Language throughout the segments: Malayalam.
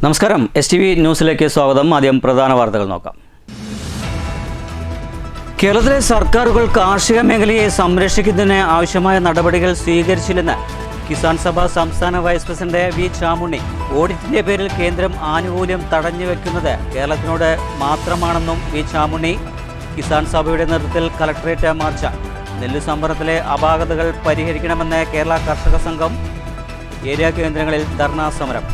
നമസ്കാരം, STV ന്യൂസിലേക്ക് സ്വാഗതം. ആദ്യം പ്രധാന വാർത്തകൾ നോക്കാം. കേരളത്തിലെ സർക്കാരുകൾ കാർഷിക മേഖലയെ സംരക്ഷിക്കുന്നതിന് ആവശ്യമായ നടപടികൾ സ്വീകരിച്ചില്ലെന്ന് കിസാൻ സഭ സംസ്ഥാന വൈസ് പ്രസിഡന്റ് വി ചാമുണ്ണി. ഓഡിറ്റിന്റെ പേരിൽ കേന്ദ്രം ആനുകൂല്യം തടഞ്ഞുവെക്കുന്നത് കേരളത്തിനോട് മാത്രമാണെന്നും വി ചാമുണ്ണി. കിസാൻ സഭയുടെ നേതൃത്വത്തിൽ കളക്ടറേറ്റ് മാർച്ച്. നെല്ലു സംഭരണത്തിലെ അപാകതകൾ പരിഹരിക്കണമെന്ന് കേരള കർഷക സംഘം. ഏരിയ കേന്ദ്രങ്ങളിൽ ധർണാ സമരം.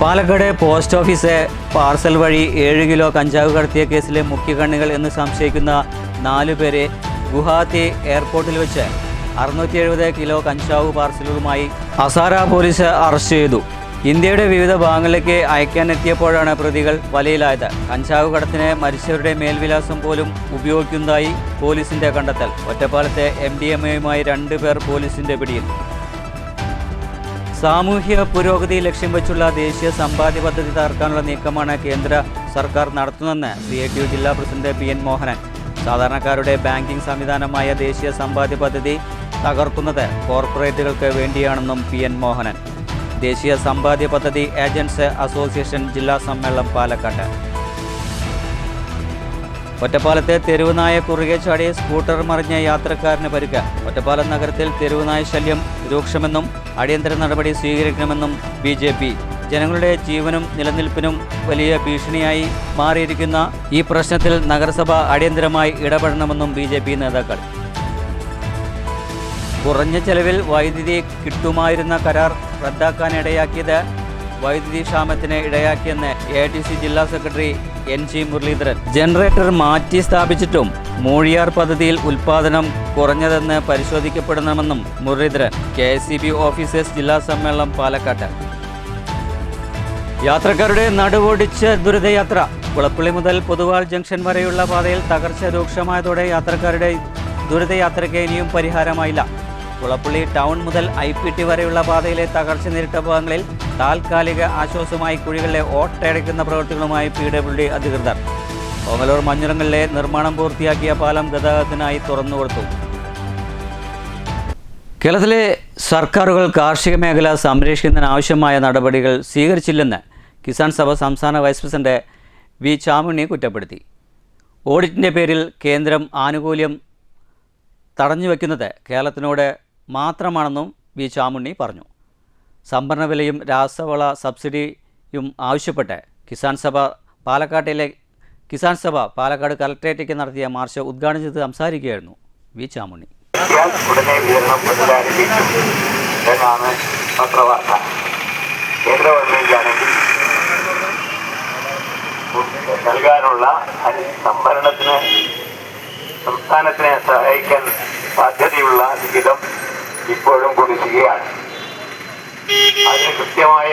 പാലക്കാട് പോസ്റ്റ് ഓഫീസ് പാർസൽ വഴി 7 കിലോ കഞ്ചാവ് കടത്തിയ കേസിലെ മുഖ്യകണ്ണികൾ എന്ന് സംശയിക്കുന്ന 4 പേരെ ഗുവാഹത്തി എയർപോർട്ടിൽ വെച്ച് 670 കിലോ കഞ്ചാവ് പാർസലുകളുമായി അസാര പോലീസ് അറസ്റ്റ് ചെയ്തു. ഇന്ത്യയുടെ വിവിധ ഭാഗങ്ങളിലേക്ക് അയക്കാനെത്തിയപ്പോഴാണ് പ്രതികൾ വലയിലായത്. കഞ്ചാവ് കടത്തിന് മരിച്ചവരുടെ മേൽവിലാസം പോലും ഉപയോഗിക്കുന്നതായി പോലീസിന്റെ കണ്ടെത്തൽ. ഒറ്റപ്പാലത്തെ MDMAയുമായി 2 പേർ പോലീസിന്റെ പിടിയിൽ. സാമൂഹ്യ പുരോഗതി ലക്ഷ്യം വെച്ചുള്ള ദേശീയ സമ്പാദ്യ പദ്ധതി തകർക്കാനുള്ള നീക്കമാണ് കേന്ദ്ര സർക്കാർ നടത്തുന്നതെന്ന് CITU ജില്ലാ പ്രസിഡന്റ് PN മോഹനൻ. സാധാരണക്കാരുടെ ബാങ്കിംഗ് സംവിധാനമായ ദേശീയ സമ്പാദ്യ പദ്ധതി തകർക്കുന്നത് കോർപ്പറേറ്റുകൾക്ക് വേണ്ടിയാണെന്നും PN മോഹനൻ. ദേശീയ സമ്പാദ്യ പദ്ധതി ഏജൻറ്റ്സ് അസോസിയേഷൻ ജില്ലാ സമ്മേളനം പാലക്കാട്. ഒറ്റപ്പാലത്തെ തെരുവുനായ കുറുകെ ചാടി സ്കൂട്ടർ മറിഞ്ഞ യാത്രക്കാരന് പരിക്ക്. ഒറ്റപ്പാലം നഗരത്തിൽ തെരുവുനായ ശല്യം രൂക്ഷമെന്നും അടിയന്തര നടപടി സ്വീകരിക്കണമെന്നും BJP. ജനങ്ങളുടെ ജീവനും നിലനിൽപ്പിനും വലിയ ഭീഷണിയായി മാറിയിരിക്കുന്ന ഈ പ്രശ്നത്തിൽ നഗരസഭ അടിയന്തരമായി ഇടപെടണമെന്നും BJP നേതാക്കൾ. കുറഞ്ഞ ചെലവിൽ വൈദ്യുതി കിട്ടുമായിരുന്ന കരാർ റദ്ദാക്കാനിടയാക്കിയത് വൈദ്യുതി ക്ഷാമത്തിന് ഇടയാക്കിയെന്ന് AITC ജില്ലാ സെക്രട്ടറി NG മുരളീധരൻ. ജനറേറ്റർ മാറ്റി സ്ഥാപിച്ചിട്ടും മൂഴിയാർ പദ്ധതിയിൽ ഉൽപ്പാദനം കുറഞ്ഞതെന്ന് പരിശോധിക്കപ്പെടണമെന്നും മുരളീധരൻ. KSEB ഓഫീസേഴ്സ് ജില്ലാ സമ്മേളനം പാലക്കാട്. യാത്രക്കാരുടെ നടുവൊടിച്ച് ദുരിതയാത്ര. കുളപ്പള്ളി മുതൽ പൊതുവാൾ ജംഗ്ഷൻ വരെയുള്ള പാതയിൽ തകർച്ച രൂക്ഷമായതോടെ യാത്രക്കാരുടെ ദുരിതയാത്രയ്ക്ക് ഇനിയും പരിഹാരമായില്ല. കുളപ്പള്ളി ടൗൺ മുതൽ IPT വരെയുള്ള പാതയിലെ തകർച്ച നേരിട്ട ഭാഗങ്ങളിൽ താൽക്കാലിക ആശ്വാസമായി കുഴികളിലെ ഓട്ടയടയ്ക്കുന്ന പ്രവൃത്തികളുമായി PWD അധികൃതർ. ഓങ്ങല്ലൂർ മഞ്ഞുറങ്ങളിലെ നിർമ്മാണം പൂർത്തിയാക്കിയ പാലം ഗതാഗതത്തിനായി തുറന്നുകൊടുത്തു. കേരളത്തിലെ സർക്കാരുകൾ കാർഷിക മേഖല സംരക്ഷിക്കുന്നതിന് ആവശ്യമായ നടപടികൾ സ്വീകരിച്ചില്ലെന്ന് കിസാൻ സഭ സംസ്ഥാന വൈസ് പ്രസിഡന്റ് വി ചാമുണ്ണി കുറ്റപ്പെടുത്തി. ഓഡിറ്റിൻ്റെ പേരിൽ കേന്ദ്രം ആനുകൂല്യം തടഞ്ഞുവെക്കുന്നത് കേരളത്തിനോട് മാത്രമാണെന്നും വി ചാമുണ്ണി പറഞ്ഞു. സംഭരണ വിലയും രാസവള സബ്സിഡിയും ആവശ്യപ്പെട്ട് കിസാൻ സഭ പാലക്കാട് കളക്ടറേറ്റിലേക്ക് നടത്തിയ മാർച്ച് ഉദ്ഘാടനം ചെയ്ത് സംസാരിക്കുകയായിരുന്നു വി ചാമുണ്ണി. ഉടനെ വിതരണം പുനരാരംഭിക്കും എന്നാണ് പത്രവാർത്ത. കേന്ദ്ര ഗവൺമെന്റാണെങ്കിൽ നൽകാനുള്ള സംഭരണത്തിന് സംസ്ഥാനത്തിനെ സഹായിക്കാൻ സാധ്യതയുള്ള വിഹിതം ഇപ്പോഴും കുടിശ്ശികയാണ്. അതിന് കൃത്യമായ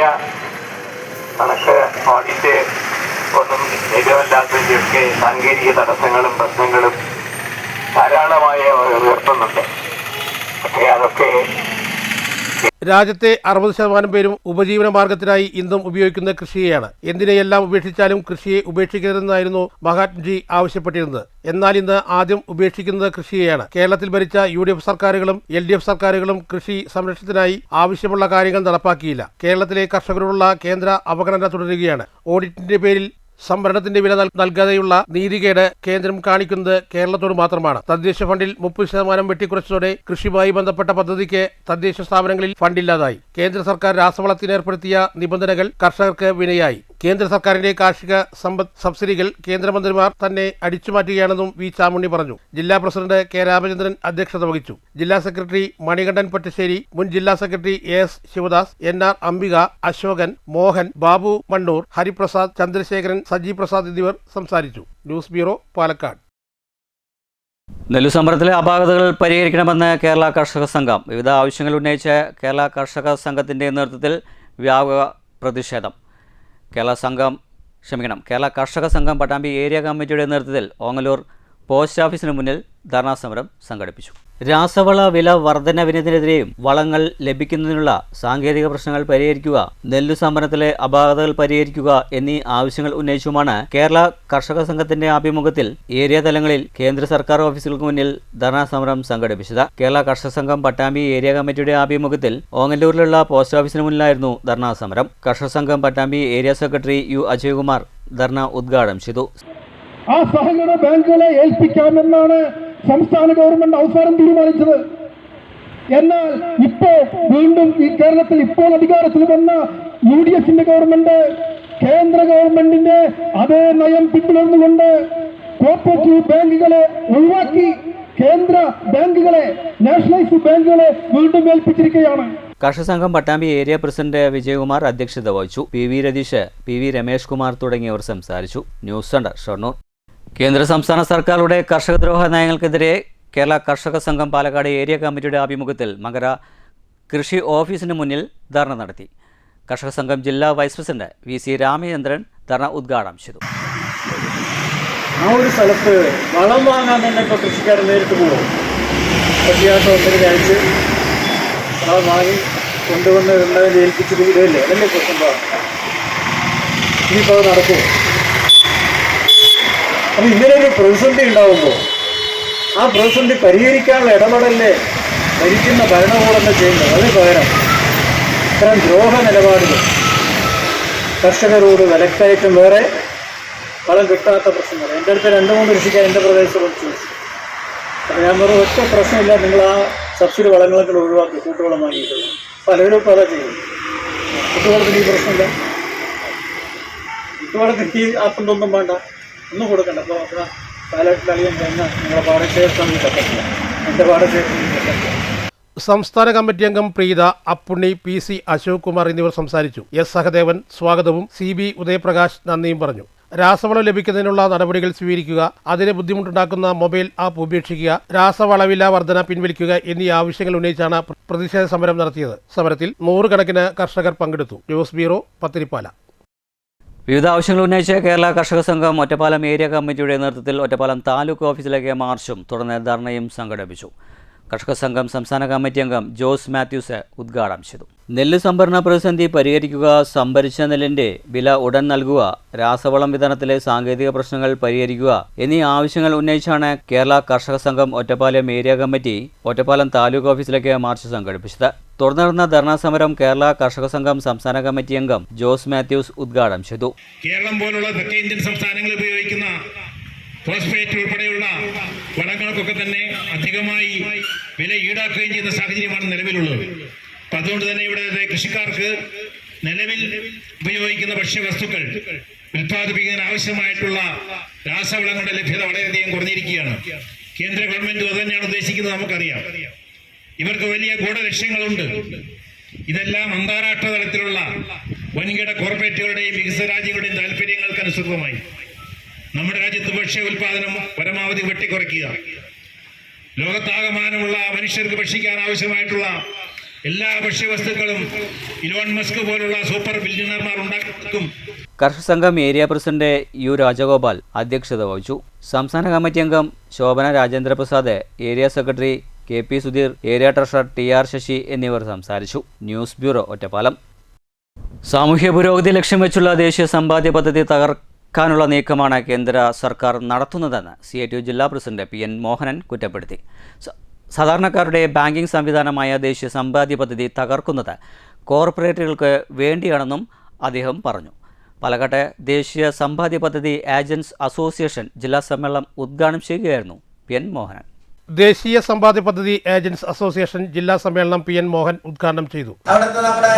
കണക്ക് ഓഡിറ്റ് ഒന്നും ലഭ്യമല്ലാത്തതിൻ്റെയൊക്കെ സാങ്കേതിക തടസ്സങ്ങളും പ്രശ്നങ്ങളും ധാരാളമായ ഉയർത്തുന്നുണ്ട്. പക്ഷേ അതൊക്കെ രാജ്യത്തെ 60% പേരും ഉപജീവന മാർഗത്തിനായി ഇന്നും ഉപയോഗിക്കുന്ന കൃഷിയെയാണ്. എന്തിനെയെല്ലാം ഉപേക്ഷിച്ചാലും കൃഷിയെ ഉപേക്ഷിക്കരുതെന്നായിരുന്നു മഹാത്മജി ആവശ്യപ്പെട്ടിരുന്നത്. എന്നാൽ ഇന്ന് ആദ്യം ഉപേക്ഷിക്കുന്നത് കൃഷിയെയാണ്. കേരളത്തിൽ ഭരിച്ച UDF സർക്കാരുകളും LDF സർക്കാരുകളും കൃഷി സംരക്ഷണത്തിനായി ആവശ്യമുള്ള കാര്യങ്ങൾ നടപ്പാക്കിയില്ല. കേരളത്തിലെ കർഷകരോടുള്ള കേന്ദ്ര അവഗണന തുടരുകയാണ്. ഓഡിറ്റിന്റെ പേരിൽ സംഭരണത്തിന്റെ വില നൽകാതെയുള്ള നീതികേട് കേന്ദ്രം കാണിക്കുന്നത് കേരളത്തോട് മാത്രമാണ്. തദ്ദേശ ഫണ്ടിൽ 30% വെട്ടിക്കുറച്ചതോടെ കൃഷിയുമായി ബന്ധപ്പെട്ട പദ്ധതിക്ക് തദ്ദേശ സ്ഥാപനങ്ങളിൽ ഫണ്ടില്ലാതായി. കേന്ദ്ര സർക്കാർ രാസവളത്തിന് ഏർപ്പെടുത്തിയ നിബന്ധനകൾ കർഷകർക്ക് വിനയായി. കേന്ദ്ര സർക്കാരിന്റെ കാർഷിക സബ്സിഡികൾ കേന്ദ്രമന്ത്രിമാർ തന്നെ അടിച്ചുമാറ്റുകയാണെന്നും വി ചാമുണ്ണി പറഞ്ഞു. ജില്ലാ പ്രസിഡന്റ് K രാമചന്ദ്രൻ അധ്യക്ഷത വഹിച്ചു. ജില്ലാ സെക്രട്ടറി മണികണ്ഠൻ പട്ടശ്ശേരി, മുൻ ജില്ലാ secretary AS Sivadas, NR Ambika, Ashokan, Mohan, Babu Mannur, Hariprasad, Chandrasekharan, Saji Prasad എന്നിവർ സംസാരിച്ചു. News bureau, Palakkad. നെല്ലു സംഭരണത്തിലെ അപാകതകൾ പരിഹരിക്കണമെന്ന് കേരള കർഷക സംഘം. വിവിധ ആവശ്യങ്ങൾ ഉന്നയിച്ച് കേരള കർഷക സംഘത്തിൻ്റെ നേതൃത്വത്തിൽ വ്യാപക പ്രതിഷേധം. കേരള കർഷക സംഘം പട്ടാമ്പി ഏരിയ കമ്മിറ്റിയുടെ നേതൃത്വത്തിൽ ഓങ്ങല്ലൂർ പോസ്റ്റ് ഓഫീസിന് മുന്നിൽ ധർണാ സമരം സംഘടിപ്പിച്ചു. രാസവള വില വർധനവിനെതിരെയും വളങ്ങൾ ലഭിക്കുന്നതിനുള്ള സാങ്കേതിക പ്രശ്നങ്ങൾ പരിഹരിക്കുക, നെല്ലു സംഭരണത്തിലെ അപാകതകൾ പരിഹരിക്കുക എന്നീ ആവശ്യങ്ങൾ ഉന്നയിച്ചുമാണ് കേരള കർഷക സംഘത്തിന്റെ ആഭിമുഖ്യത്തിൽ ഏരിയ തലങ്ങളിൽ കേന്ദ്ര സർക്കാർ ഓഫീസുകൾക്ക് മുന്നിൽ ധർണാ സമരം സംഘടിപ്പിച്ചത്. കേരള കർഷക സംഘം പട്ടാമ്പി ഏരിയ കമ്മിറ്റിയുടെ ആഭിമുഖ്യത്തിൽ ഓങ്ങല്ലൂരിലുള്ള പോസ്റ്റ് ഓഫീസിന് മുന്നിലായിരുന്നു ധർണാ സമരം. കർഷക സംഘം Pattambi area secretary U Ajaykumar ധർണ ഉദ്ഘാടനം ചെയ്തു. ആ സഹകരണ ബാങ്കുകളെ ഏൽപ്പിക്കാമെന്നാണ് സംസ്ഥാന ഗവൺമെന്റ് അവസാനം തീരുമാനിച്ചത്. എന്നാൽ ഇപ്പോ വീണ്ടും ഈ കേരളത്തിൽ ഇപ്പോൾ അധികാരത്തിൽ വന്ന UDFന്റെ ഗവൺമെന്റ് കേന്ദ്ര ഗവൺമെന്റിന്റെ അതേ നയം പിന്തുടർന്നുകൊണ്ട് കോപ്പറേറ്റീവ് ബാങ്കുകളെ ഒഴിവാക്കി കേന്ദ്ര ബാങ്കുകളെ, നാഷണലൈസ്ഡ് ബാങ്കുകളെ വീണ്ടും ഏൽപ്പിച്ചിരിക്കുകയാണ്. കർഷക സംഘം പട്ടാമ്പി ഏരിയ പ്രസിഡന്റ് വിജയകുമാർ അധ്യക്ഷത വഹിച്ചു. PV രതീഷ്, PV രമേഷ് കുമാർ തുടങ്ങിയവർ സംസാരിച്ചു. News centre, Shoranur. കേന്ദ്ര സംസ്ഥാന സർക്കാരുകളുടെ കർഷകദ്രോഹ നയങ്ങൾക്കെതിരെ കേരള കർഷക സംഘം പാലക്കാട് ഏരിയ കമ്മിറ്റിയുടെ ആഭിമുഖ്യത്തിൽ മകര കൃഷി ഓഫീസിന് മുന്നിൽ ധർണ നടത്തി. കർഷക സംഘം ജില്ലാ വൈസ് പ്രസിഡന്റ് VC രാമചന്ദ്രൻ ധർണ ഉദ്ഘാടനം ചെയ്തു. ആ ഒരു സ്ഥലത്ത് വളം വാങ്ങാൻ തന്നെ ഇപ്പോൾ കൃഷിക്കാർ നേരിട്ട് പോകും. പട്ടിയാട്ടം ഒന്നിന് കഴിച്ച് വളം വാങ്ങി കൊണ്ടുവന്ന് ഉള്ളതിൽ ഏൽപ്പിച്ചത് ഇതല്ലേ, അതല്ലേ പ്രശ്നം. ഇനിയിപ്പോൾ അത് നടക്കുമോ? അപ്പം ഇങ്ങനെയൊരു പ്രതിസന്ധി ഉണ്ടാകുമ്പോൾ ആ പ്രതിസന്ധി പരിഹരിക്കാനുള്ള ഇടപെടലേ ഭരിക്കുന്ന ഭരണകൂടങ്ങൾ ചെയ്യുന്നത്. അതിന് പകരം ഇത്തരം ദ്രോഹ നിലപാടുകൾ, കർഷകരോട് വിലക്കയറ്റം, വേറെ വളം കിട്ടാത്ത പ്രശ്നങ്ങൾ. എൻ്റെ അടുത്ത് 2-3 കൃഷിക്കാർ എൻ്റെ പ്രദേശത്ത് പഠിച്ചു. അപ്പോൾ ഞാൻ പറഞ്ഞു, ഒറ്റ പ്രശ്നമില്ല, നിങ്ങൾ ആ സബ്സിഡി വളങ്ങളൊക്കെ ഒഴിവാക്കി കൂട്ടുവളം വാങ്ങിയിട്ടുള്ളൂ. പലരും ഇപ്പോൾ അതാ ചെയ്യും. കുട്ടുവളത്തിന് ഈ പ്രശ്നമില്ല, കുട്ടുവളത്തിന് ഈ ആപ്പണ്ടൊന്നും വേണ്ട, ഒന്നും കൊടുക്കണ്ട. അപ്പോൾ പാലക്കാട്ടിൽ അളിയൻ തന്നെ നിങ്ങളെ പാടശേഖരം പറ്റില്ല, എൻ്റെ പാടശേഖരം പറ്റില്ല. സംസ്ഥാന കമ്മിറ്റി അംഗം പ്രീത, അപ്പുണ്ണി, PC അശോക് കുമാർ എന്നിവർ സംസാരിച്ചു. S സഹദേവൻ സ്വാഗതവും CB ഉദയപ്രകാശ് നന്ദിയും പറഞ്ഞു. രാസവളം ലഭിക്കുന്നതിനുള്ള നടപടികൾ സ്വീകരിക്കുക, അതിന് ബുദ്ധിമുട്ടുണ്ടാക്കുന്ന മൊബൈൽ ആപ്പ് ഉപേക്ഷിക്കുക, രാസവളവില വർധന പിൻവലിക്കുക എന്നീ ആവശ്യങ്ങൾ ഉന്നയിച്ചാണ് പ്രതിഷേധ സമരം നടത്തിയത്. സമരത്തിൽ 100 കണക്കിന് കർഷകർ പങ്കെടുത്തു. News bureau, Pathiripala. വിവിധ ആവശ്യങ്ങൾ ഉന്നയിച്ച് കേരള കർഷക സംഘം ഒറ്റപ്പാലം ഏരിയ കമ്മിറ്റിയുടെ നേതൃത്വത്തിൽ ഒറ്റപ്പാലം താലൂക്ക് ഓഫീസിലേക്ക് മാർച്ചും തുടർന്ന് ധർണയും സംഘടിപ്പിച്ചു. കർഷക സംഘം സംസ്ഥാന കമ്മിറ്റി അംഗം ജോസ് മാത്യൂസ് ഉദ്ഘാടനം ചെയ്തു. നെല്ല് സംഭരണ പ്രതിസന്ധി പരിഹരിക്കുക, സംഭരിച്ച നെല്ലിന്റെ വില ഉടൻ നൽകുക, രാസവളം വിതരണത്തിലെ സാങ്കേതിക പ്രശ്നങ്ങൾ പരിഹരിക്കുക എന്നീ ആവശ്യങ്ങൾ ഉന്നയിച്ചാണ് കേരള കർഷക സംഘം ഒറ്റപ്പാലം ഏരിയ കമ്മിറ്റി ഒറ്റപ്പാലം താലൂക്ക് ഓഫീസിലേക്ക് മാർച്ച് സംഘടിപ്പിച്ചത്. തുടർന്ന് നടന്ന ധർണാ സമരം കേരള കർഷക സംഘം സംസ്ഥാന കമ്മിറ്റി അംഗം ജോസ് മാത്യൂസ് ഉദ്ഘാടനം ചെയ്തു. കേരളം പോലുള്ള തെക്കേ ഇന്ത്യൻ സംസ്ഥാനങ്ങൾ ഉപയോഗിക്കുന്ന ഫോസ്ഫേറ്റ് ഉൾപ്പെടെയുള്ള വളങ്ങൾക്കൊക്കെ തന്നെ അധികമായി വില ഈടാക്കുകയും ചെയ്യുന്ന സാഹചര്യമാണ് നിലവിലുള്ളത്. അപ്പം അതുകൊണ്ട് തന്നെ ഇവിടെ കൃഷിക്കാർക്ക് നിലവിൽ ഉപയോഗിക്കുന്ന ഭക്ഷ്യവസ്തുക്കൾ ഉൽപ്പാദിപ്പിക്കുന്നതിന് ആവശ്യമായിട്ടുള്ള രാസവളങ്ങളുടെ ലഭ്യത വളരെയധികം കുറഞ്ഞിരിക്കുകയാണ്. കേന്ദ്ര ഗവൺമെന്റ് അത് തന്നെയാണ് ഉദ്ദേശിക്കുന്നത്, നമുക്കറിയാം. ഇവർക്ക് വലിയ ഗൂഢലക്ഷ്യങ്ങളുണ്ട്. ഇതെല്ലാം അന്താരാഷ്ട്ര തലത്തിലുള്ള വൻകിട കോർപ്പറേറ്റുകളുടെയും വികസിത രാജ്യങ്ങളുടെയും താല്പര്യങ്ങൾക്ക് അനുസൃതമായി നമ്മുടെ രാജ്യത്ത് ഭക്ഷ്യ ഉൽപാദനം പരമാവധി വെട്ടിക്കുറയ്ക്കുക, ലോകത്താകമാനമുള്ള മനുഷ്യർക്ക് ഭക്ഷിക്കാൻ ആവശ്യമായിട്ടുള്ള എല്ലാ ഭക്ഷ്യവസ്തുക്കളും ഇലോൺ മസ്ക് പോലുള്ള സൂപ്പർ ബില്യണർമാർ ഉണ്ടാക്കും. കർഷക സംഘം ഏരിയ പ്രസിഡന്റ് U രാജഗോപാൽ അധ്യക്ഷത വഹിച്ചു. സംസ്ഥാന കമ്മിറ്റി അംഗം Shobhana Rajendraprasad, area secretary KP Sudheer, area treasurer TR Sasi എന്നിവർ സംസാരിച്ചു. News bureau, Ottapalam. സാമൂഹ്യ പുരോഗതി ലക്ഷ്യം വെച്ചുള്ള ദേശീയ സമ്പാദ്യ പദ്ധതി തകർക്കാനുള്ള നീക്കമാണ് കേന്ദ്ര സർക്കാർ നടത്തുന്നതെന്ന് CITU ജില്ലാ പ്രസിഡന്റ് PN മോഹനൻ കുറ്റപ്പെടുത്തി. സാധാരണക്കാരുടെ ബാങ്കിംഗ് സംവിധാനമായ ദേശീയ സമ്പാദ്യ പദ്ധതി തകർക്കുന്നത് കോർപ്പറേറ്റുകൾക്ക് വേണ്ടിയാണെന്നും അദ്ദേഹം പറഞ്ഞു. പാലക്കാട്ടെ ദേശീയ സമ്പാദ്യ പദ്ധതി ഏജൻസ് അസോസിയേഷൻ ജില്ലാ സമ്മേളനം ഉദ്ഘാടനം ചെയ്യുകയായിരുന്നു PN മോഹനൻ. ദേശീയ സമ്പാദ്യ പദ്ധതി ഏജൻസ് അസോസിയേഷൻ ജില്ലാ സമ്മേളനം PN മോഹൻ ഉദ്ഘാടനം ചെയ്തു. അവിടുത്തെ നമ്മുടെ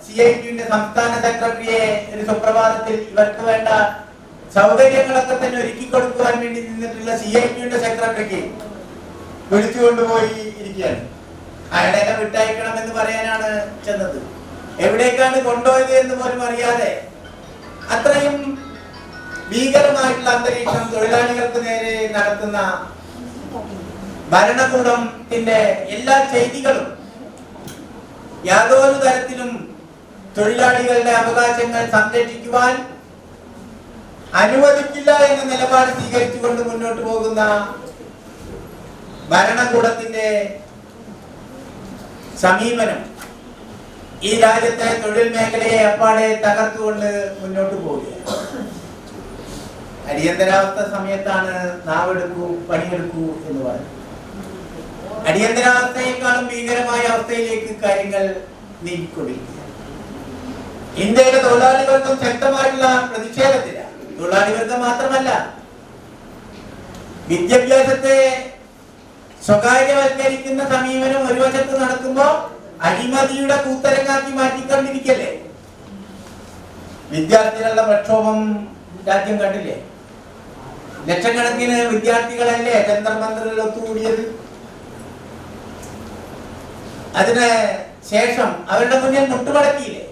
CITUവിന്റെ സംസ്ഥാന സെക്രട്ടറിയെ ഒരു സുപ്രഭാതത്തിൽ ഇവർക്ക് വേണ്ട സൗകര്യങ്ങളൊക്കെ തന്നെ ഒരുക്കി കൊടുക്കുവാൻ വേണ്ടി നിന്നിട്ടുള്ള CITUവിന്റെ സെക്രട്ടറിക്ക് വിളിച്ചുകൊണ്ടുപോയി ഇരിക്കുകയാണ്. അയാളെ വിട്ടയക്കണമെന്ന് പറയാനാണ് ചെന്നത്. എവിടേക്കാണ് കൊണ്ടുപോയത് എന്ന് പോലും അറിയാതെ അത്രയും ഭീകരമായിട്ടുള്ള അന്തരീക്ഷം തൊഴിലാളികൾക്ക് നേരെ നടത്തുന്ന ഭരണകൂടത്തിന്റെ എല്ലാ ചെയ്തികളും യാതൊരു തരത്തിലും തൊഴിലാളികളുടെ അവകാശങ്ങൾ സംരക്ഷിക്കുവാൻ അനുവദിക്കില്ല എന്ന നിലപാട് സ്വീകരിച്ചുകൊണ്ട് മുന്നോട്ട് പോകുന്ന ഭരണകൂടത്തിന്റെ സമീപനം ഈ രാജ്യത്തെ തൊഴിൽ മേഖലയെ അപ്പാടെ തകർത്തുകൊണ്ട് മുന്നോട്ട് പോവുകയാണ്. അടിയന്തരാവസ്ഥ സമയത്താണ് നാവെടുക്കൂ പണിയെടുക്കൂ എന്ന് പറയുന്നത്. അടിയന്തരാവസ്ഥയെക്കാളും ഭീകരമായ അവസ്ഥയിലേക്ക് കാര്യങ്ങൾ നീങ്ങിക്കൊണ്ടിരിക്കുക. ഇന്ത്യയിലെ തൊഴിലാളി വർഗം ശക്തമായിട്ടുള്ള പ്രതിഷേധത്തിലാണ്. തൊഴിലാളി വർഗം മാത്രമല്ല, വിദ്യാഭ്യാസത്തെ സ്വകാര്യവൽക്കരിക്കുന്ന സമീപനം ഒരു വശത്ത് നടക്കുമ്പോൾ അഴിമതിയുടെ കൂത്തരങ്ങാക്കി മാറ്റിക്കൊണ്ടിരിക്കല്ലേ. വിദ്യാർത്ഥികളുടെ പ്രക്ഷോഭം രാജ്യം കണ്ടില്ലേ? ലക്ഷക്കണക്കിന് വിദ്യാർത്ഥികളല്ലേ ജന്തർ മന്ദിറിൽ ഒത്തുകൂടിയത്. അതിന് ശേഷം അവരുടെ മുന്നിൽ മുട്ടുമടക്കിയില്ലേ?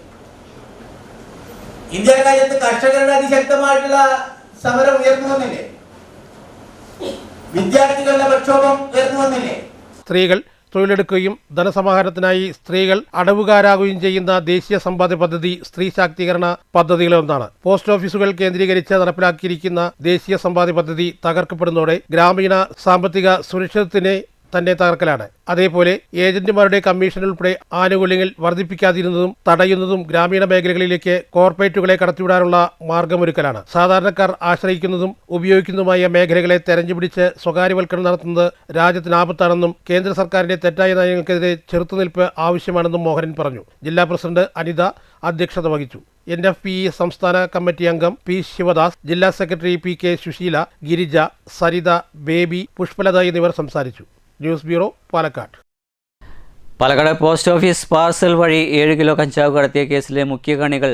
ഇന്ത്യ രാജ്യത്ത് കർഷകരുടെ അതിശക്തമായിട്ടുള്ള സമരം ഉയർന്നു വന്നില്ലേ? വിദ്യാർത്ഥികളുടെ പ്രക്ഷോഭം ഉയർന്നു വന്നില്ലേ? സ്ത്രീകൾ തൊഴിലെടുക്കുകയും ധനസമാഹരണത്തിനായി സ്ത്രീകൾ അടവുകാരാകുകയും ചെയ്യുന്ന ദേശീയ സമ്പാദ്യ പദ്ധതി സ്ത്രീ ശാക്തീകരണ പദ്ധതികളിലൊന്നാണ്. പോസ്റ്റ് ഓഫീസുകൾ കേന്ദ്രീകരിച്ച് നടപ്പിലാക്കിയിരിക്കുന്ന ദേശീയ സമ്പാദ്യ പദ്ധതി തകർക്കപ്പെടുന്നതോടെ ഗ്രാമീണ സാമ്പത്തിക സുരക്ഷിതത്വത്തിനെ തന്നെ തകർക്കലാണ്. അതേപോലെ ഏജന്റുമാരുടെ കമ്മീഷൻ ഉൾപ്പെടെ ആനുകൂല്യങ്ങൾ വർദ്ധിപ്പിക്കാതിരുന്നതും തടയുന്നതും ഗ്രാമീണ മേഖലകളിലേക്ക് കോർപ്പറേറ്റുകളെ കടത്തിവിടാനുള്ള മാർഗമൊരുക്കലാണ്. സാധാരണക്കാർ ആശ്രയിക്കുന്നതും ഉപയോഗിക്കുന്നതുമായ മേഖലകളെ തെരഞ്ഞുപിടിച്ച് സ്വകാര്യവൽക്കരണം നടത്തുന്നത് രാജ്യത്തിന് ആപത്താണെന്നും കേന്ദ്ര സർക്കാരിന്റെ തെറ്റായ നയങ്ങൾക്കെതിരെ ചെറുത്തുനിൽപ്പ് ആവശ്യമാണെന്നും മോഹനൻ പറഞ്ഞു. ജില്ലാ പ്രസിഡന്റ് അനിത അധ്യക്ഷത വഹിച്ചു. NFPE സംസ്ഥാന കമ്മിറ്റി അംഗം പി ശിവദാസ്, ജില്ലാ സെക്രട്ടറി PK സുശീല, ഗിരിജ, സരിത, ബേബി, പുഷ്പലത എന്നിവർ സംസാരിച്ചു. News bureau, Palakkad. Palakkad post office parcel വഴി 7 കിലോ കഞ്ചാവ് കടത്തിയ കേസിലെ മുഖ്യകണ്ണികൾ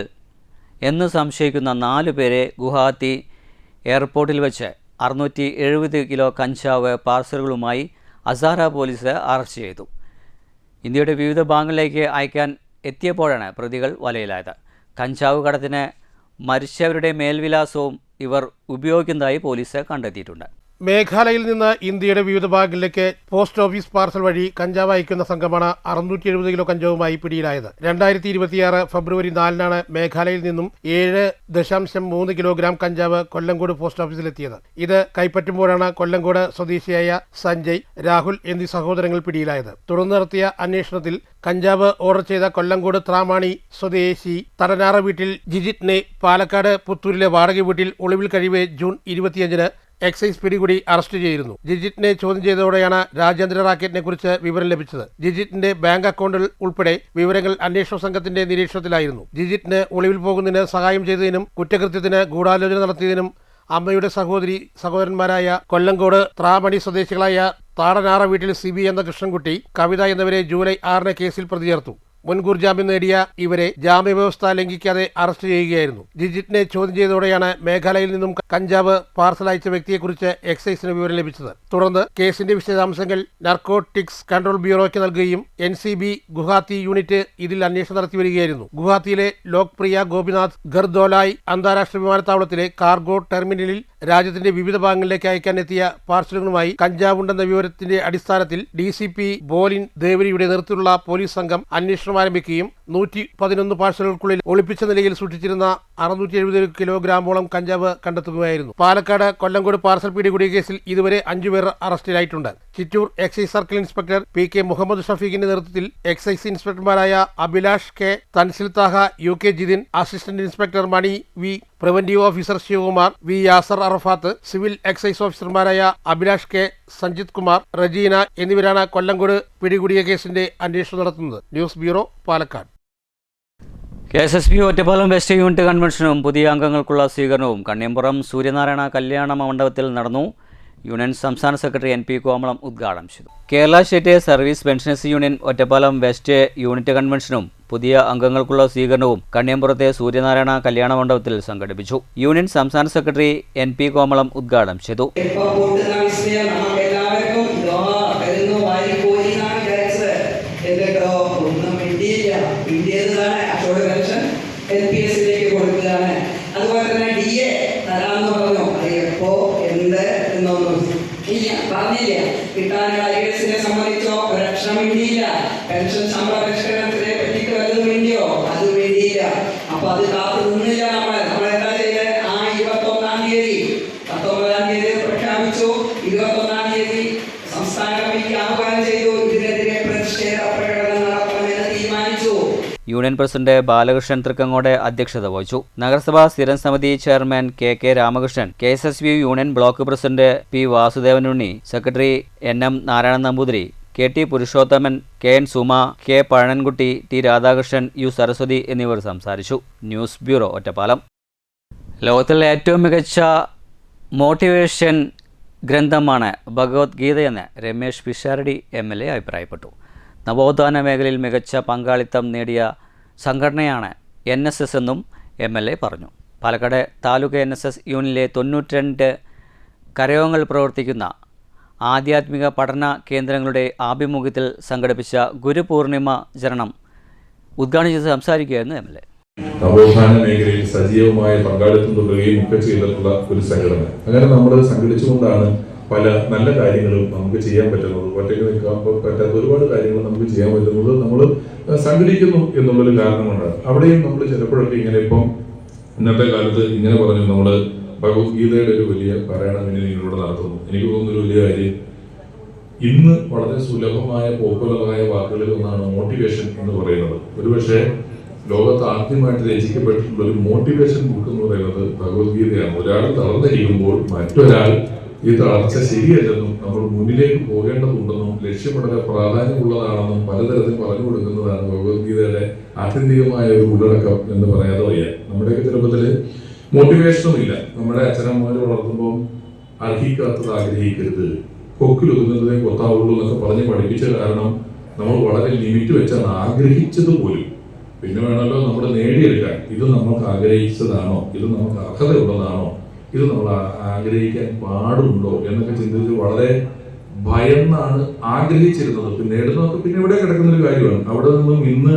എന്ന് സംശയിക്കുന്ന 4 പേരെ ഗുവാഹത്തി എയർപോർട്ടിൽ വെച്ച് 670 കിലോ കഞ്ചാവ് പാർസലുകളുമായി അസാര പോലീസ് അറസ്റ്റ് ചെയ്തു. ഇന്ത്യയുടെ വിവിധ ഭാഗങ്ങളിലേക്ക് അയക്കാൻ എത്തിയപ്പോഴാണ് പ്രതികൾ വലയിലായത്. കഞ്ചാവ് കടത്തിന് മരിച്ചവരുടെ മേൽവിലാസവും ഇവർ ഉപയോഗിക്കുന്നതായി പോലീസ് കണ്ടെത്തിയിട്ടുണ്ട്. മേഘാലയയിൽ നിന്ന് ഇന്ത്യയുടെ വിവിധ ഭാഗങ്ങളിലേക്ക് പോസ്റ്റ് ഓഫീസ് പാർസൽ വഴി കഞ്ചാവ് അയക്കുന്ന സംഘമാണ് 670 കിലോ കഞ്ചാവുമായി പിടിയിലായത്. 2026 ഫെബ്രുവരി 4-നാണ് മേഘാലയയിൽ നിന്നും 7.3 കിലോഗ്രാം കഞ്ചാവ് കൊല്ലങ്കോട് പോസ്റ്റ് ഓഫീസിലെത്തിയത്. ഇത് കൈപ്പറ്റുമ്പോഴാണ് കൊല്ലങ്കോട് സ്വദേശിയായ സഞ്ജയ്, രാഹുൽ എന്നീ സഹോദരങ്ങൾ പിടിയിലായത്. തുടർന്ന് നടത്തിയ അന്വേഷണത്തിൽ കഞ്ചാവ് ഓർഡർ ചെയ്ത കൊല്ലങ്കോട് ത്രാമാണി സ്വദേശി തടനാറ വീട്ടിൽ ജിജിറ്റിനെ പാലക്കാട് പുത്തൂരിലെ വാടക വീട്ടിൽ ഒളിവിൽ കഴിവെ ജൂൺ 25-ന് എക്സൈസ് പിടികൂടി അറസ്റ്റ് ചെയ്തിരുന്നു. ജിജിറ്റിനെ ചോദ്യം ചെയ്തതോടെയാണ് രാജ്യാന്തര റാക്കറ്റിനെ കുറിച്ച് വിവരം ലഭിച്ചത്. ജിജിറ്റിന്റെ ബാങ്ക് അക്കൗണ്ടിൽ ഉൾപ്പെടെ വിവരങ്ങൾ അന്വേഷണ സംഘത്തിന്റെ നിരീക്ഷണത്തിലായിരുന്നു. ജിജിറ്റിന് ഒളിവിൽ പോകുന്നതിന് സഹായം ചെയ്തതിനും കുറ്റകൃത്യത്തിന് ഗൂഢാലോചന നടത്തിയതിനും അമ്മയുടെ സഹോദരന്മാരായ കൊല്ലങ്കോട് ത്രാമണി സ്വദേശികളായ താടനാറ വീട്ടിൽ സിബി എന്ന കൃഷ്ണൻകുട്ടി, കവിത എന്നിവരെ ജൂലൈ 6-ന് കേസിൽ പ്രതി ചേർത്തു. മുൻകൂർ ജാമ്യം നേടിയ ഇവരെ ജാമ്യവ്യവസ്ഥ ലംഘിക്കാതെ അറസ്റ്റ് ചെയ്യുകയായിരുന്നു. ജിജിറ്റിനെ ചോദ്യം ചെയ്തതോടെയാണ് മേഘാലയയിൽ നിന്നും കഞ്ചാവ് പാർസൽ അയച്ച വ്യക്തിയെക്കുറിച്ച് എക്സൈസിന് വിവരം ലഭിച്ചത്. തുടർന്ന് കേസിന്റെ വിശദാംശങ്ങൾ നാർക്കോട്ടിക്സ് കൺട്രോൾ ബ്യൂറോയ്ക്ക് നൽകുകയും NCB ഗുവാഹത്തി യൂണിറ്റ് ഇതിൽ അന്വേഷണം നടത്തി വരികയായിരുന്നു. ഗുവാഹത്തിയിലെ ലോക്പ്രിയ ഗോപിനാഥ് ഖർദോലായ് അന്താരാഷ്ട്ര വിമാനത്താവളത്തിലെ കാർഗോ ടെർമിനലിൽ രാജ്യത്തിന്റെ വിവിധ ഭാഗങ്ങളിലേക്ക് അയക്കാൻ എത്തിയ പാർസലുകളുമായി കഞ്ചാവുണ്ടെന്ന വിവരത്തിന്റെ അടിസ്ഥാനത്തിൽ DCP ബോലിൻ ദേവരിയുടെ നേതൃത്വത്തിലുള്ള പോലീസ് സംഘം അന്വേഷണം ആരംഭിക്കുകയും 111 പാർസലുകൾക്കുള്ളിൽ ഒളിപ്പിച്ച നിലയിൽ സൂക്ഷിച്ചിരുന്ന 670 കിലോഗ്രാമോളം കഞ്ചാവ് കണ്ടെത്തുകയായിരുന്നു. പാലക്കാട് കൊല്ലങ്കോട് പാർസൽ പിടികൂടിയ കേസിൽ ഇതുവരെ 5 പേർ അറസ്റ്റിലായിട്ടുണ്ട്. Chittur excise circle inspector PK Muhammad ഷഫീഖിന്റെ നേതൃത്വത്തിൽ എക്സൈസ് ഇൻസ്പെക്ടർമാരായ Abhilash K, Thansil Thaha, UK Jithin, assistant inspector Mani V, preventive officer Sivakumar, V Yasar Arafath, civil excise ഓഫീസർമാരായ അഭിലാഷ് K, സഞ്ജിത് കുമാർ, റജീന എന്നിവരാണ് കൊല്ലങ്കോട് പിടികൂടിയ കേസിന്റെ അന്വേഷണം നടത്തുന്നത്. News bureau, Palakkad. KSSB Ottapalam west unit കൺവെൻഷനും പുതിയ അംഗങ്ങൾക്കുള്ള സ്വീകരണവും കണ്ണിയമ്പുറം സൂര്യനാരായണ കല്യാണ മണ്ഡപത്തിൽ നടന്നു. യൂണിയൻ സംസ്ഥാന സെക്രട്ടറി NP കോമളം ഉദ്ഘാടനം ചെയ്തു. Kerala state service pensioners union Ottapalam west unit കൺവെൻഷനും പുതിയ അംഗങ്ങൾക്കുള്ള സ്വീകരണവും കണ്ണിയമ്പുറത്തെ സൂര്യനാരായണ കല്യാണ മണ്ഡപത്തിൽ സംഘടിപ്പിച്ചു. യൂണിയൻ സംസ്ഥാന സെക്രട്ടറി NP കോമളം ഉദ്ഘാടനം ചെയ്തു. അതുപോലെ തന്നെ DA തരാന്ന് പറഞ്ഞു. എപ്പോ എന്ത് എന്നൊന്നും പറഞ്ഞില്ല. കിട്ടാനുള്ള IAS-നെ സംബന്ധിച്ചോ ഒരക്ഷരം വേണ്ടിയില്ല. പെൻഷൻ ശമ്പള പരിഷ്കരണത്തിനെ പറ്റിയിട്ട് വല്ലതും വേണ്ടിയോ അത് വേണ്ടിയില്ല. അപ്പൊ അത് കാത്തു നിന്നില്ല. നമ്മളെന്താ ചെയ്തത്? ആ 21-ാം തീയതി 19-ാം തീയതി പ്രഖ്യാപിച്ചു. 21-ാം തീയതി സംസ്ഥാന യൂണിയൻ പ്രസിഡന്റ് ബാലകൃഷ്ണൻ തൃക്കങ്ങോട് അധ്യക്ഷത വഹിച്ചു. നഗരസഭാ സ്ഥിരം സമിതി chairman K Ramakrishnan, KSSU union block president P Vasudevanunni, secretary NM Narayanan Namboothiri, KT Purushothaman, KN Suma, K Pazhanankutty, T Radhakrishnan, U Saraswathi എന്നിവർ സംസാരിച്ചു. News bureau, Ottapalam. ലോകത്തിലെ ഏറ്റവും മികച്ച മോട്ടിവേഷൻ ഗ്രന്ഥമാണ് ഭഗവത്ഗീതയെന്ന് രമേശ് പിഷാരടി MLA അഭിപ്രായപ്പെട്ടു. നവോത്ഥാന മേഖലയിൽ മികച്ച പങ്കാളിത്തം നേടിയ സംഘടനയാണ് NSS എന്നും MLA പറഞ്ഞു. പാലക്കാട് താലൂക്ക് NSS യൂണിയനിലെ 92 കരയോഗങ്ങൾ പ്രവർത്തിക്കുന്ന ആധ്യാത്മിക പഠന കേന്ദ്രങ്ങളുടെ ആഭിമുഖ്യത്തിൽ സംഘടിപ്പിച്ച ഗുരുപൂർണിമ ജരണം ഉദ്ഘാടനം ചെയ്ത് സംസാരിക്കുകയായിരുന്നു MLA. നവോത്ഥാന മേഖലയിൽ സജീവമായ പങ്കാളിത്തം തുടരുകയും ഒക്കെ ചെയ്തിട്ടുള്ള ഒരു സംഘടന. അങ്ങനെ നമ്മൾ സംഘടിച്ചുകൊണ്ടാണ് പല നല്ല കാര്യങ്ങളും നമുക്ക് ചെയ്യാൻ പറ്റുന്നത്. ഒറ്റയ്ക്ക് നിൽക്കാൻ പറ്റാത്ത ഒരുപാട് കാര്യങ്ങൾ നമുക്ക് ചെയ്യാൻ പറ്റുന്നത് നമ്മൾ സംഘടിക്കുന്നു എന്നുള്ളൊരു കാരണമാണ്. അവിടെയും നമ്മൾ ചിലപ്പോഴൊക്കെ ഇങ്ങനെ ഇപ്പം ഇന്നത്തെ കാലത്ത് ഇങ്ങനെ പറഞ്ഞു നമ്മൾ ഭഗവത്ഗീതയുടെ ഒരു വലിയ പാരായണം നിങ്ങളിലൂടെ നടത്തുന്നു. എനിക്ക് തോന്നുന്നൊരു വലിയ കാര്യം, ഇന്ന് വളരെ സുലഭമായ പോപ്പുലറായ വാക്കുകളിൽ ഒന്നാണ് മോട്ടിവേഷൻ എന്ന് പറയുന്നത്. ഒരുപക്ഷെ ലോകത്ത് ആദ്യമായിട്ട് രചിക്കപ്പെട്ടിട്ടുള്ള ഒരു മോട്ടിവേഷൻ ബുക്ക് എന്ന് പറയുന്നത് ഭഗവത്ഗീതയാണ്. ഒരാൾ തളർന്നിരിക്കുമ്പോൾ മറ്റൊരാൾ ഈ തളർച്ച ശരിയല്ലെന്നും നമ്മൾ മുന്നിലേക്ക് പോകേണ്ടതുണ്ടെന്നും ലക്ഷ്യം വളരെ പ്രാധാന്യമുള്ളതാണെന്നും പലതരത്തിൽ പറഞ്ഞു കൊടുക്കുന്നതാണ് ഭഗവത്ഗീതയുടെ ആത്യന്തികമായ ഒരു ഉള്ളടക്കം എന്ന് പറയാതെ വയ്യ. നമ്മുടെയൊക്കെ ചെറുപ്പത്തിൽ മോട്ടിവേഷനും ഇല്ല. നമ്മുടെ അച്ഛനമ്മമാർ വളർത്തുമ്പോൾ അർഹിക്കാത്തത് ആഗ്രഹിക്കരുത്, കൊക്കിലൊതുങ്ങുന്നതേ കൊത്താവുള്ളൂ എന്നൊക്കെ പറഞ്ഞ് പഠിപ്പിച്ച കാരണം നമ്മൾ വളരെ ലിമിറ്റ് വെച്ചാണ് ആഗ്രഹിച്ചത് പോലും. പിന്നെ വേണമല്ലോ നമ്മൾ നേടിയെടുക്കാൻ. ഇത് നമുക്ക് ആഗ്രഹിച്ചതാണോ, ഇത് നമുക്ക് അർഹതയുള്ളതാണോ, ഇത് നമ്മൾ ആഗ്രഹിക്കാൻ പാടുണ്ടോ എന്നൊക്കെ ചിന്തിച്ച് വളരെ ഭയന്നാണ് ആഗ്രഹിച്ചിരുന്നത്. പിന്നെ നേടുന്നതൊക്കെ പിന്നെ ഇവിടെ കിടക്കുന്നൊരു കാര്യമാണ്. അവിടെ നിന്നും ഇന്ന്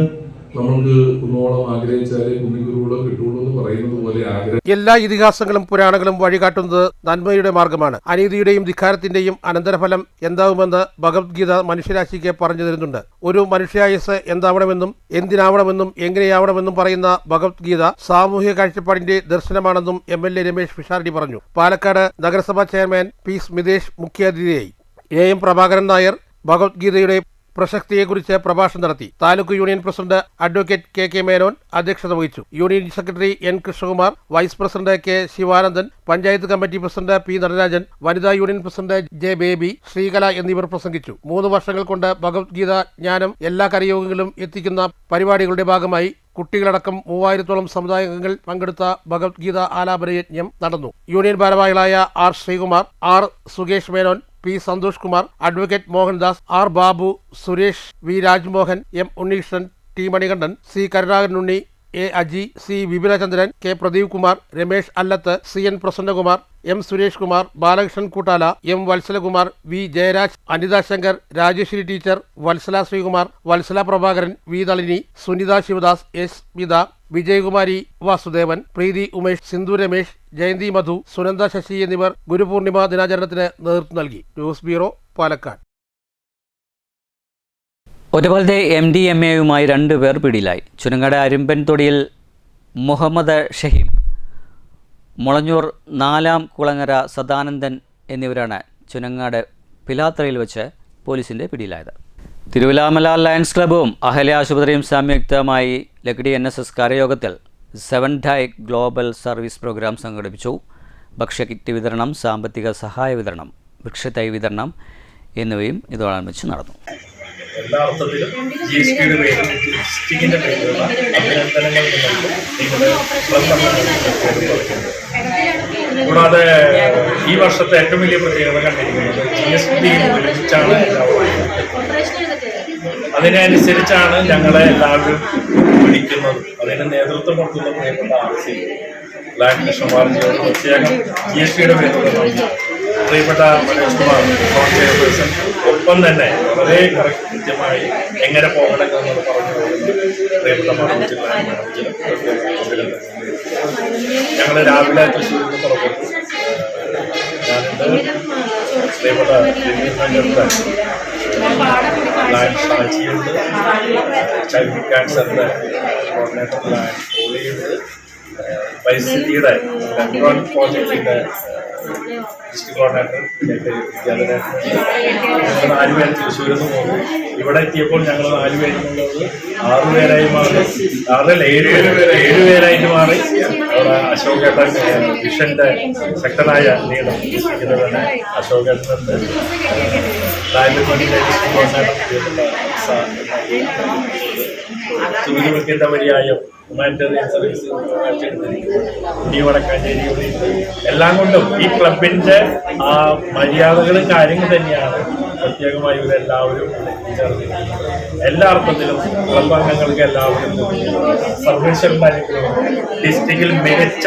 നമ്മൾക്ക് കുന്നോളം ആഗ്രഹിച്ചാലേ കുന്നിക്കുരുവോളം കിട്ടുള്ളൂ എന്ന് പറയുന്നത് പോലെ ആഗ്രഹം. എല്ലാ ഇതിഹാസങ്ങളും പുരാണങ്ങളും വഴികാട്ടുന്നത് നന്മയുടെ മാർഗമാണ്. അനീതിയുടെയും ധിക്കാരത്തിന്റെയും അനന്തരഫലം എന്താവുമെന്ന് ഭഗവത്ഗീത മനുഷ്യരാശിക്ക് പറഞ്ഞു തരുന്നുണ്ട്. ഒരു മനുഷ്യായുസ് എന്താവണമെന്നും എന്തിനാവണമെന്നും എങ്ങനെയാവണമെന്നും പറയുന്ന ഭഗവത്ഗീത സാമൂഹിക കാഴ്ചപ്പാടിന്റെ ദർശനമാണെന്നും MLA രമേശ് പിഷാരടി പറഞ്ഞു. പാലക്കാട് നഗരസഭാ ചെയർമാൻ P സ്മിതേഷ് മുഖ്യാതിഥിയായി. AM പ്രഭാകരൻ നായർ ഭഗവത്ഗീതയുടെ പ്രസക്തിയെക്കുറിച്ച് പ്രഭാഷണം നടത്തി. Taluk union president advocate KK Menon അധ്യക്ഷത വഹിച്ചു. Union secretary N Krishnakumar, vice president K Sivanandan, panchayat committee president P Natarajan, വനിതാ union president J Baby, Sreekala എന്നിവർ പ്രസംഗിച്ചു. 3 വർഷങ്ങൾ കൊണ്ട് ഭഗവത്ഗീത ജ്ഞാനം എല്ലാ കരയോഗങ്ങളിലും എത്തിക്കുന്ന പരിപാടികളുടെ ഭാഗമായി കുട്ടികളടക്കം 3000-ഓളം സമുദായാംഗങ്ങൾ പങ്കെടുത്ത ഭഗവത്ഗീത ആലാപന യജ്ഞം നടന്നു. യൂണിയൻ ഭാരവാഹികളായ R Sreekumar, R Sukesh Menon, P Santhosh Kumar, advocate Mohandas, R Babu, Suresh, V Rajmohan, M Unnikrishnan, T Manikandan, C Karunakaranunni, A Aji, C Vipinachandran, K Pradeep Kumar, Ramesh Allath, CN Prasannakumar, M Suresh Kumar, Balakrishnan Koottala, M Valsalakumar, V Jayaraj, Anitha Shankar, Rajeswari teacher, Valsala Sreekumar, Valsala Prabhakaran, V Nalini, Sunitha Sivadas, S Smitha, Vijayakumari Vasudevan, Preethi Umesh, Sindhu Ramesh, Jayanthi Madhu, Sunanda Sasi എന്നിവർ ഗുരുപൂർണിമ ദിനാചരണത്തിന് നേതൃത്വം നൽകി. News bureau, Palakkad. ഒറ്റപ്പാലത്തെ MDMAയുമായി 2 പേർ പിടിയിലായി. ചുനങ്ങാട് അരിമ്പൻതൊടിയിൽ മുഹമ്മദ് ഷഹീം, മുളഞ്ഞൂർ 4-ാം കുളങ്ങര സദാനന്ദൻ എന്നിവരാണ് ചുനങ്ങാട് പിലാത്തറയിൽ വെച്ച് പോലീസിൻ്റെ പിടിയിലായത്. തിരുവിലാമല ലയൺസ് ക്ലബ്ബും അഹല്യ ആശുപത്രിയും സംയുക്തമായി ലക്കിടി NSS കരയോഗത്തിൽ 7 ഡൈ ഗ്ലോബൽ സർവീസ് പ്രോഗ്രാം സംഘടിപ്പിച്ചു. ഭക്ഷ്യകിറ്റ് വിതരണം, സാമ്പത്തിക സഹായ വിതരണം, വൃക്ഷത്തൈ വിതരണം എന്നിവയും ഇതോടനുബന്ധിച്ച് നടന്നു. എല്ലാ അർത്ഥത്തിലും GSTയുടെ പേരിൽ ഡിസ്ട്രിക്റ്റിന്റെ പേരിലുള്ള അഭിനന്ദനങ്ങൾ കൂടാതെ ഈ വർഷത്തെ ഏറ്റവും വലിയ പ്രത്യേകത കണ്ടിരിക്കുന്നത് GST ഒരുമിച്ചാണ് അതിനനുസരിച്ചാണ് ഞങ്ങളെ എല്ലാവരും പിടിക്കുന്നത്. അതിന് നേതൃത്വം കൊടുക്കുന്ന പ്രിയപ്പെട്ട RC കൃഷ്ണകുമാർജിയോട് പ്രത്യേകം GSTയുടെ പേരിലുള്ള പ്രിയപ്പെട്ട മനോജ് കുമാർ ചെയർപേഴ്സൺ, ഒപ്പം തന്നെ വളരെ കൃത്യമായി എങ്ങനെ പോകണമെന്ന് പറഞ്ഞു പ്രിയപ്പെട്ട മനോജ് ഞങ്ങൾ രാവിലെ തൃശ്ശൂരിൽ നിന്ന് പുറപ്പെട്ടു. പ്രിയപ്പെട്ട ഷാജിയുണ്ട്, ചൈൽഡ് ക്യാൻസറിന്റെ കോർഡിനേറ്റർ പരിസ്ഥിതിയുടെ പ്രോജക്റ്റിന്റെ ഡിസ്ട്രിക്ട് കോർഡിനേറ്റർ വിദ്യാധരൻ 4 പേര് തൃശ്ശൂരിൽ നിന്ന് പോകുന്നു. ഇവിടെ എത്തിയപ്പോൾ ഞങ്ങൾ 4 പേരുള്ളത് 6 പേരായി മാറി, 7 പേരായിട്ട് മാറി. അവിടെ അശോകേട്ടൻ വിഷന്റെ ശക്തനായ ലീഡർ ഡിസ്ട്രിക്റ്റിലെ തന്നെ അശോകേട്ടനുണ്ട്. ഡിസ്ട്രിക്ട് കോർഡിനേറ്റർ സൂര്യവൃത്തിയുടെ പര്യായം ഹ്യൂമാനിറ്റേറിയൻ സർവീസ് ഈ വടക്കാഞ്ചേരി യൂണിറ്റ് എല്ലാം കൊണ്ടും ഈ ക്ലബിന്റെ ആ മര്യാദകളും കാര്യങ്ങൾ തന്നെയാണ് പ്രത്യേകമായി ഇവരെല്ലാവരും ചേർന്ന് എല്ലാ അർത്ഥത്തിലും ക്ലബ് അംഗങ്ങൾക്ക് എല്ലാവരും സർവേശ്വരന്റെ അനുഗ്രഹം ഡിസ്ട്രിക്റ്റിൽ മികച്ച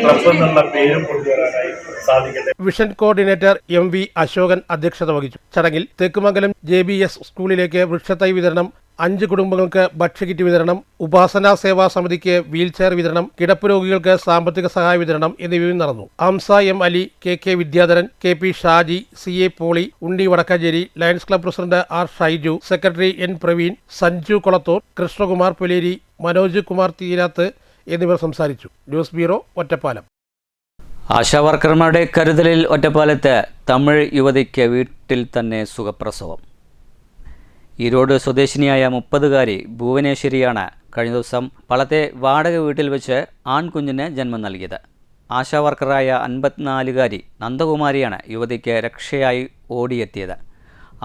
ക്ലബ് എന്നുള്ള പേരും കൊണ്ടുവരാനായി സാധിക്കട്ടെ. വിഷൻ കോർഡിനേറ്റർ MV അശോകൻ അധ്യക്ഷത വഹിച്ചു. ചടങ്ങിൽ തേക്കുമംഗലം JBS സ്കൂളിലേക്ക് വൃക്ഷത്തൈ വിതരണം, 5 കുടുംബങ്ങൾക്ക് ഭക്ഷ്യകിറ്റ് വിതരണം, ഉപാസനാ സേവാ സമിതിക്ക് വീൽചെയർ വിതരണം, കിടപ്പ് രോഗികൾക്ക് സാമ്പത്തിക സഹായ വിതരണം എന്നിവയും നടന്നു. Hamsa M Ali, KK Vidyadharan, KP Shaji, CA Poly, Unni Vadakkanchery, lions club president R Shaiju, secretary N Praveen, Sanju Kolathur, Krishnakumar Puleri, Manoj Kumar Theerath എന്നിവർ സംസാരിച്ചു. News bureau, Ottapalam. ആശാവർക്കർമാരുടെ കരുതലിൽ ഒറ്റപ്പാലത്ത് തമിഴ് യുവതിക്ക് വീട്ടിൽ തന്നെ സുഖപ്രസവം. ഈരോട് സ്വദേശിനിയായ 30-കാരി ഭുവനേശ്വരിയാണ് കഴിഞ്ഞ ദിവസം പളത്തെ വാടക വീട്ടിൽ വെച്ച് ആൺകുഞ്ഞിന് ജന്മം നൽകിയത്. ആശാവർക്കറായ 54-കാരി നന്ദകുമാരിയാണ് യുവതിക്ക് രക്ഷയായി ഓടിയെത്തിയത്.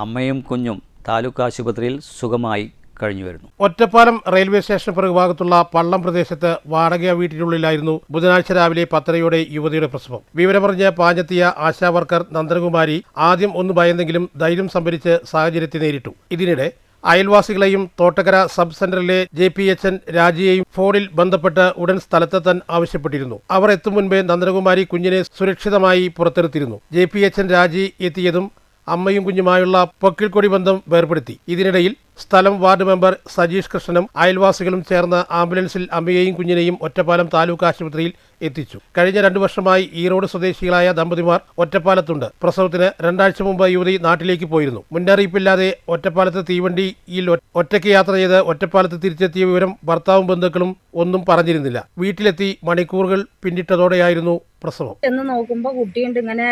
അമ്മയും കുഞ്ഞും താലൂക്ക് ആശുപത്രിയിൽ സുഖമായി കഴിഞ്ഞുവരുന്നു. ഒറ്റപ്പാലം റെയിൽവേ സ്റ്റേഷൻ പിറകുഭാഗത്തുള്ള പള്ളം പ്രദേശത്ത് വാടക വീട്ടിനുള്ളിലായിരുന്നു ബുധനാഴ്ച രാവിലെ 10:30 യുവതിയുടെ പ്രസവം. വിവരമറിഞ്ഞ് പാഞ്ഞെത്തിയ ആശാവർക്കർ നന്ദകുമാരി ആദ്യം ഒന്ന് ഭയന്നെങ്കിലും ധൈര്യം സംഭരിച്ച് സാഹചര്യത്തെ നേരിട്ടു. ഇതിനിടെ അയൽവാസികളെയും തോട്ടക്കര സബ് സെന്ററിലെ JPHN രാജിയെയും ഫോണിൽ ബന്ധപ്പെട്ട് ഉടൻ സ്ഥലത്തെത്താൻ ആവശ്യപ്പെട്ടിരുന്നു. അവർ എത്തും മുൻപേ നന്ദകുമാരി കുഞ്ഞിനെ സുരക്ഷിതമായി പുറത്തെടുത്തിരുന്നു. JPHN രാജി എത്തിയതും അമ്മയും കുഞ്ഞുമായുള്ള പൊക്കിൾക്കൊടി ബന്ധം വേർപെടുത്തി. ഇതിനിടയിൽ സ്ഥലം വാർഡ് മെമ്പർ സജീഷ് കൃഷ്ണനും അയൽവാസികളും ചേർന്ന് ആംബുലൻസിൽ അമ്മയെയും കുഞ്ഞിനെയും ഒറ്റപ്പാലം താലൂക്ക് ആശുപത്രിയിൽ എത്തിച്ചു. കഴിഞ്ഞ 2 വർഷമായി ഈറോഡ് സ്വദേശികളായ ദമ്പതിമാർ ഒറ്റപ്പാലത്തുണ്ട്. പ്രസവത്തിന് 2 ആഴ്ച മുമ്പ് യുവതി നാട്ടിലേക്ക് പോയിരുന്നു. മുന്നറിയിപ്പില്ലാതെ ഒറ്റപ്പാലത്ത് തീവണ്ടിയിൽ ഒറ്റയ്ക്ക് യാത്ര ചെയ്ത് ഒറ്റപ്പാലത്ത് തിരിച്ചെത്തിയ വിവരം ഭർത്താവും ബന്ധുക്കളും ഒന്നും പറഞ്ഞിരുന്നില്ല. വീട്ടിലെത്തി മണിക്കൂറുകൾ പിന്നിട്ടതോടെയായിരുന്നു പ്രസവം. എന്ന് നോക്കുമ്പോ കുട്ടിയുണ്ട് ഇങ്ങനെ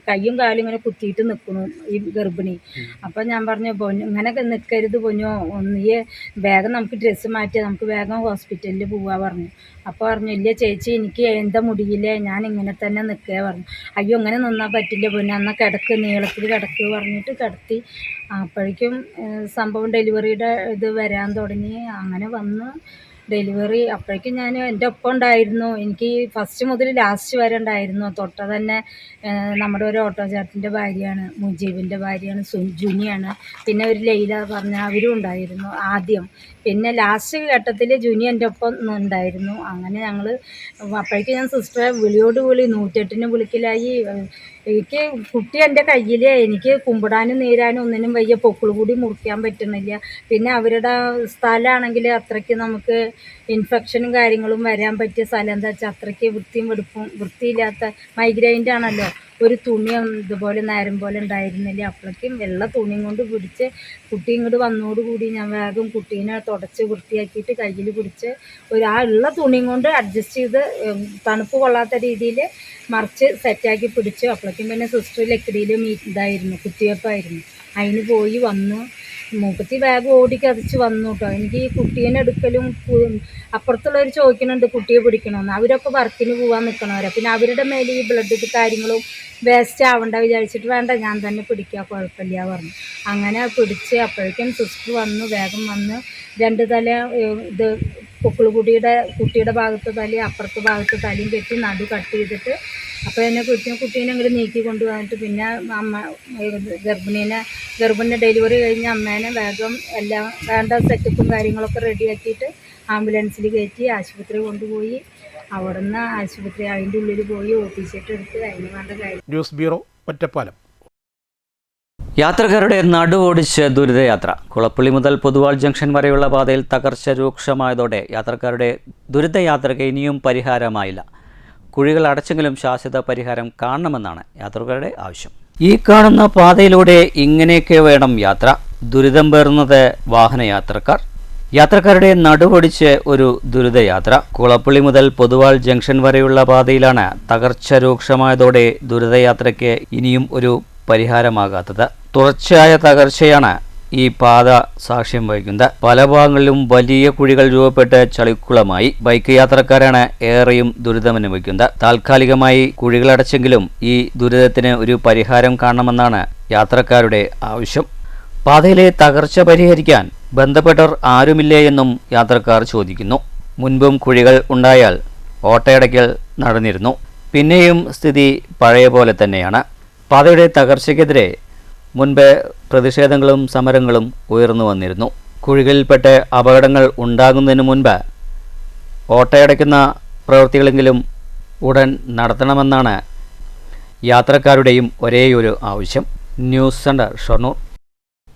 കയ്യും കാലും ഇങ്ങനെ കുത്തിയിട്ട് നിൽക്കുന്നു ഈ ഗർഭിണി. അപ്പൊ ഞാൻ പറഞ്ഞു പൊന്നു ഇങ്ങനെയൊക്കെ നിൽക്കരുത് പൊന്നോ, നീ വേഗം നമുക്ക് ഡ്രസ്സ് മാറ്റി നമുക്ക് വേഗം ഹോസ്പിറ്റലിൽ പോവാ പറഞ്ഞു. അപ്പോൾ പറഞ്ഞു ഇല്ല ചേച്ചി എനിക്ക് എന്താ മുടിയില്ലേ, ഞാൻ ഇങ്ങനെ തന്നെ നിൽക്കുക പറഞ്ഞു. അയ്യോ ഇങ്ങനെ നിന്നാൽ പറ്റില്ല പൊന്നു, എന്നാൽ കിടക്ക് നീളത്തിൽ കിടക്ക് പറഞ്ഞിട്ട് കിടത്തി. അപ്പോഴേക്കും സംഭവം ഡെലിവറിയുടെ ഇത് വരാൻ തുടങ്ങി. അങ്ങനെ വന്ന് ഡെലിവറി അപ്പോഴേക്കും ഞാൻ എൻ്റെ ഒപ്പം ഉണ്ടായിരുന്നു. എനിക്ക് ഫസ്റ്റ് മുതൽ ലാസ്റ്റ് വരെ ഉണ്ടായിരുന്നു. തൊട്ട തന്നെ നമ്മുടെ ഒരു ഓട്ടോ ചേട്ടൻ്റെ ഭാര്യയാണ്, മുജീബിൻ്റെ ഭാര്യയാണ്, ജുനിയാണ്. പിന്നെ ഒരു ലൈല പറഞ്ഞ അവരും ഉണ്ടായിരുന്നു ആദ്യം. പിന്നെ ലാസ്റ്റ് ഘട്ടത്തിൽ ജുനി എൻ്റെ ഒപ്പം ഉണ്ടായിരുന്നു. അങ്ങനെ ഞങ്ങൾ അപ്പോഴേക്കും ഞാൻ സിസ്റ്ററെ വിളിയോട് വിളി 108-ന് വിളിക്കലായി. എനിക്ക് കുട്ടി എൻ്റെ കയ്യിൽ, എനിക്ക് കുമ്പിടാനും നീരാനും ഒന്നിനും വയ്യ, പൊക്കിൾ കൂടി മുറിക്കാൻ പറ്റുന്നില്ല. പിന്നെ അവരുടെ സ്ഥലമാണെങ്കിൽ അത്രയ്ക്ക് നമുക്ക് ഇൻഫെക്ഷനും കാര്യങ്ങളും വരാൻ പറ്റിയ സ്ഥലം. എന്താ വെച്ചാൽ അത്രയ്ക്ക് വൃത്തിയും വെടുപ്പും, വൃത്തിയില്ലാത്ത മൈഗ്രൈൻ്റെ ആണല്ലോ. ഒരു തുണി ഇതുപോലെ നേരം പോലെ ഉണ്ടായിരുന്നില്ല. അപ്പോഴേക്കും വെള്ള തുണിയും കൊണ്ട് പിടിച്ച് കുട്ടി ഇങ്ങോട്ട് വന്നോടുകൂടി ഞാൻ വേഗം കുട്ടീനെ തുടച്ച് വൃത്തിയാക്കിയിട്ട് കയ്യിൽ പിടിച്ച് ആ ഉള്ള തുണിയും കൊണ്ട് അഡ്ജസ്റ്റ് ചെയ്ത് തണുപ്പ് കൊള്ളാത്ത രീതിയിൽ മറിച്ച് സെറ്റാക്കി പിടിച്ചു. അപ്പോഴേക്കും പിന്നെ സിസ്റ്റർ ലക്കിടിയിൽ ഇതായിരുന്നു, കുത്തിവെപ്പായിരുന്നു. അതിന് പോയി വന്നു. മൂപ്പത്തി വേഗം ഓടിക്കതിച്ച് വന്നു കേട്ടോ. എനിക്ക് ഈ കുട്ടീനെ എടുക്കലും അപ്പുറത്തുള്ളവർ ചോദിക്കുന്നുണ്ട് കുട്ടിയെ പിടിക്കണമെന്ന്. അവരൊക്കെ വർക്കിന് പോകാൻ നിൽക്കണവരാണ്. പിന്നെ അവരുടെ മേലെ ഈ ബ്ലഡ് കാര്യങ്ങളും വേസ്റ്റ് ആവണ്ട വിചാരിച്ചിട്ട് വേണ്ട ഞാൻ തന്നെ പിടിക്കുക കുഴപ്പമില്ല പറഞ്ഞു. അങ്ങനെ പിടിച്ച് അപ്പോഴേക്കും സിസ്റ്റർ വന്നു, വേഗം വന്ന് 2 തല ഇത് കുട്ടിയുടെ ഭാഗത്ത് തലയും അപ്പുറത്തെ ഭാഗത്ത് തലയും കെട്ടി നടു കട്ട് ചെയ്തിട്ട് അപ്പോൾ എന്നെ കുട്ടീനെ അങ്ങോട്ട് നീക്കി കൊണ്ടുവന്നിട്ട് പിന്നെ ഗർഭിണിനെ ഡെലിവറി കഴിഞ്ഞ അമ്മേനെ വേഗം എല്ലാം വേണ്ട സെറ്റപ്പും കാര്യങ്ങളൊക്കെ റെഡിയാക്കിയിട്ട് ആംബുലൻസിൽ കയറ്റി ആശുപത്രി കൊണ്ടുപോയി. അവിടുന്ന് ആശുപത്രി അതിൻ്റെ ഉള്ളിൽ പോയി ഓഫീസിട്ട് എടുത്ത് അതിന് വേണ്ട കാര്യം. News bureau, Ottapalam. യാത്രക്കാരുടെ നടുവോടിച്ച് ദുരിതയാത്ര. കുളപ്പള്ളി മുതൽ പൊതുവാൾ ജംഗ്ഷൻ വരെയുള്ള പാതയിൽ തകർച്ച രൂക്ഷമായതോടെ യാത്രക്കാരുടെ ദുരിതയാത്രയ്ക്ക് ഇനിയും പരിഹാരമായില്ല. കുഴികൾ അടച്ചെങ്കിലും ശാശ്വത പരിഹാരം കാണണമെന്നാണ് യാത്രക്കാരുടെ ആവശ്യം. ഈ കാണുന്ന പാതയിലൂടെ ഇങ്ങനെയൊക്കെ വേണം യാത്ര. ദുരിതം പേറുന്നത് വാഹനയാത്രക്കാർ. യാത്രക്കാരുടെ നടുപൊടിച്ച് ഒരു ദുരിതയാത്ര. കുളപ്പള്ളി മുതൽ പൊതുവാൾ ജംഗ്ഷൻ വരെയുള്ള പാതയിലാണ് തകർച്ച രൂക്ഷമായതോടെ ദുരിതയാത്രയ്ക്ക് ഇനിയും ഒരു പരിഹാരമാകാത്തത്. തുടർച്ചയായ തകർച്ചയാണ് ഈ പാത സാക്ഷ്യം വഹിക്കുന്നത്. പല ഭാഗങ്ങളിലും വലിയ കുഴികൾ രൂപപ്പെട്ട് ചളിക്കുളമായി. ബൈക്ക് യാത്രക്കാരാണ് ഏറെയും ദുരിതമനുഭവിക്കുന്നത്. താൽക്കാലികമായി കുഴികളടച്ചെങ്കിലും ഈ ദുരിതത്തിന് ഒരു പരിഹാരം കാണണമെന്നാണ് യാത്രക്കാരുടെ ആവശ്യം. പാതയിലെ തകർച്ച പരിഹരിക്കാൻ ബന്ധപ്പെട്ടവർ ആരുമില്ലേ എന്നും യാത്രക്കാർ ചോദിക്കുന്നു. മുൻപും കുഴികൾ ഉണ്ടായാൽ ഓട്ടയടയ്ക്കൽ നടന്നിരുന്നു. പിന്നെയും സ്ഥിതി പഴയ പോലെ തന്നെയാണ്. പാതയുടെ തകർച്ചയ്ക്കെതിരെ മുൻപ് പ്രതിഷേധങ്ങളും സമരങ്ങളും ഉയർന്നു വന്നിരുന്നു. കുഴികളിൽപ്പെട്ട് അപകടങ്ങൾ ഉണ്ടാകുന്നതിന് മുൻപ് ഓട്ടയടയ്ക്കുന്ന പ്രവൃത്തികളെങ്കിലും ഉടൻ നടത്തണമെന്നാണ് യാത്രക്കാരുടെയും ഒരേയൊരു ആവശ്യം. News centre, Shoranur.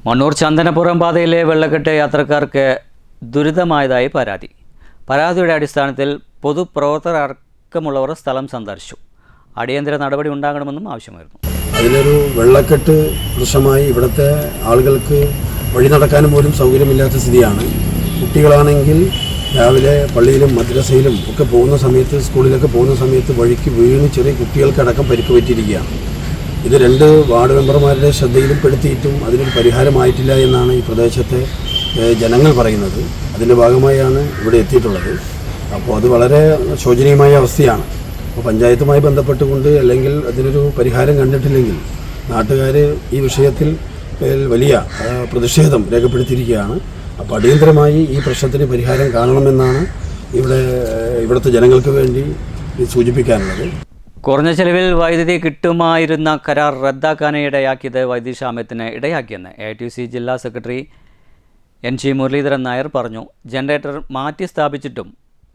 മണ്ണൂർ ചന്ദനപ്പുറം പാതയിലെ വെള്ളക്കെട്ട് യാത്രക്കാർക്ക് ദുരിതമായതായി പരാതി. പരാതിയുടെ അടിസ്ഥാനത്തിൽ പൊതുപ്രവർത്തകർ അടക്കമുള്ളവർ സ്ഥലം സന്ദർശിച്ചു. അടിയന്തര നടപടി ഉണ്ടാകണമെന്നും ആവശ്യമായിരുന്നു. അതിലൊരു വെള്ളക്കെട്ട് പ്രശ്നമായി ഇവിടുത്തെ ആളുകൾക്ക് വഴി നടക്കാനും പോലും സൗകര്യമില്ലാത്ത സ്ഥിതിയാണ്. കുട്ടികളാണെങ്കിൽ രാവിലെ പള്ളിയിലും മദ്രസയിലും ഒക്കെ പോകുന്ന സമയത്ത്, സ്കൂളിലൊക്കെ പോകുന്ന സമയത്ത് വഴിക്ക് വീണ് ചെറിയ കുട്ടികൾക്കടക്കം പരിക്ക് പറ്റിയിരിക്കുകയാണ്. ഇത് 2 വാർഡ് മെമ്പർമാരുടെ ശ്രദ്ധയിലും പെടുത്തിയിട്ടും അതിനൊരു പരിഹാരമായിട്ടില്ല എന്നാണ് ഈ പ്രദേശത്തെ ജനങ്ങൾ പറയുന്നത്. അതിൻ്റെ ഭാഗമായാണ് ഇവിടെ എത്തിയിട്ടുള്ളത്. അപ്പോൾ അത് വളരെ ശോചനീയമായ അവസ്ഥയാണ്. അപ്പോൾ പഞ്ചായത്തുമായി ബന്ധപ്പെട്ടുകൊണ്ട് അല്ലെങ്കിൽ അതിനൊരു പരിഹാരം കണ്ടിട്ടില്ലെങ്കിൽ നാട്ടുകാർ ഈ വിഷയത്തിൽ വലിയ പ്രതിഷേധം രേഖപ്പെടുത്തിയിരിക്കുകയാണ്. അപ്പോൾ അടിയന്തരമായി ഈ പ്രശ്നത്തിന് പരിഹാരം കാണണമെന്നാണ് ഇവിടുത്തെ ജനങ്ങൾക്ക് വേണ്ടി സൂചിപ്പിക്കാനുള്ളത്. കുറഞ്ഞ ചെലവിൽ വൈദ്യുതി കിട്ടുമായിരുന്ന കരാർ റദ്ദാക്കാനിടയാക്കിയത് വൈദ്യുതി ക്ഷാമത്തിന് ഇടയാക്കിയെന്ന് AITC ജില്ലാ സെക്രട്ടറി NG മുരളീധരൻ നായർ പറഞ്ഞു. ജനറേറ്റർ മാറ്റി സ്ഥാപിച്ചിട്ടും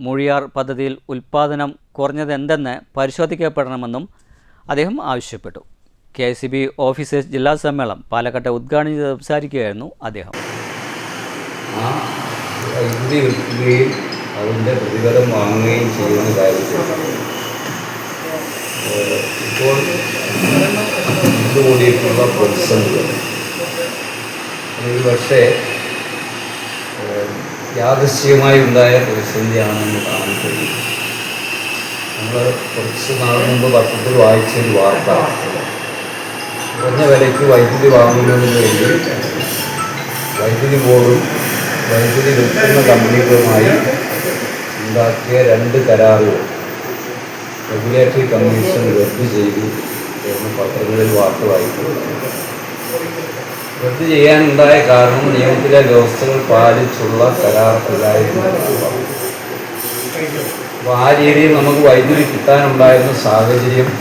മൂഴിയാർ പദ്ധതിയിൽ ഉൽപ്പാദനം കുറഞ്ഞതെന്തെന്ന് പരിശോധിക്കപ്പെടണമെന്നും അദ്ദേഹം ആവശ്യപ്പെട്ടു. KCB ഓഫീസേഴ്സ് ജില്ലാ സമ്മേളനം പാലക്കാട്ട് ഉദ്ഘാടനം ചെയ്ത് സംസാരിക്കുകയായിരുന്നു അദ്ദേഹം. വൈദ്യുതി വിൽക്കുകയും അതിൻ്റെ പ്രതിഫലം വാങ്ങുകയും ചെയ്യുന്ന കാര്യത്തിൽ ഇപ്പോൾ ഇതുകൂടിയിട്ടുള്ള പ്രതിസന്ധികൾ ഒരു പക്ഷേ യാദൃശ്ചികമായി ഉണ്ടായ പ്രതിസന്ധിയാണെന്ന് കാണാൻ കഴിയും. നമ്മൾ കുറച്ച് നാൾ മുമ്പ് പത്രത്തിൽ വായിച്ചൊരു വാർത്ത, കുറഞ്ഞ വിലയ്ക്ക് വൈദ്യുതി വാങ്ങുന്നതിന് വേണ്ടി വൈദ്യുതി ബോർഡും വൈദ്യുതി വിൽക്കുന്ന കമ്പനികളുമായി ഉണ്ടാക്കിയ 2 കരാറുകൾ റെഗുലേറ്ററി കമ്മീഷൻ റദ്ദ് ചെയ്തു എന്ന് പത്രങ്ങളിൽ വാർത്ത വായിക്കുന്നു. റദ്ദ് ചെയ്യാനുണ്ടായ കാരണം നിയമത്തിലെ വ്യവസ്ഥകൾ പാലിച്ചുള്ള കരാറിലായിരുന്നു. അപ്പോൾ ആ രീതിയിൽ നമുക്ക് വൈദ്യുതി കിട്ടാനുണ്ടായിരുന്ന സാഹചര്യം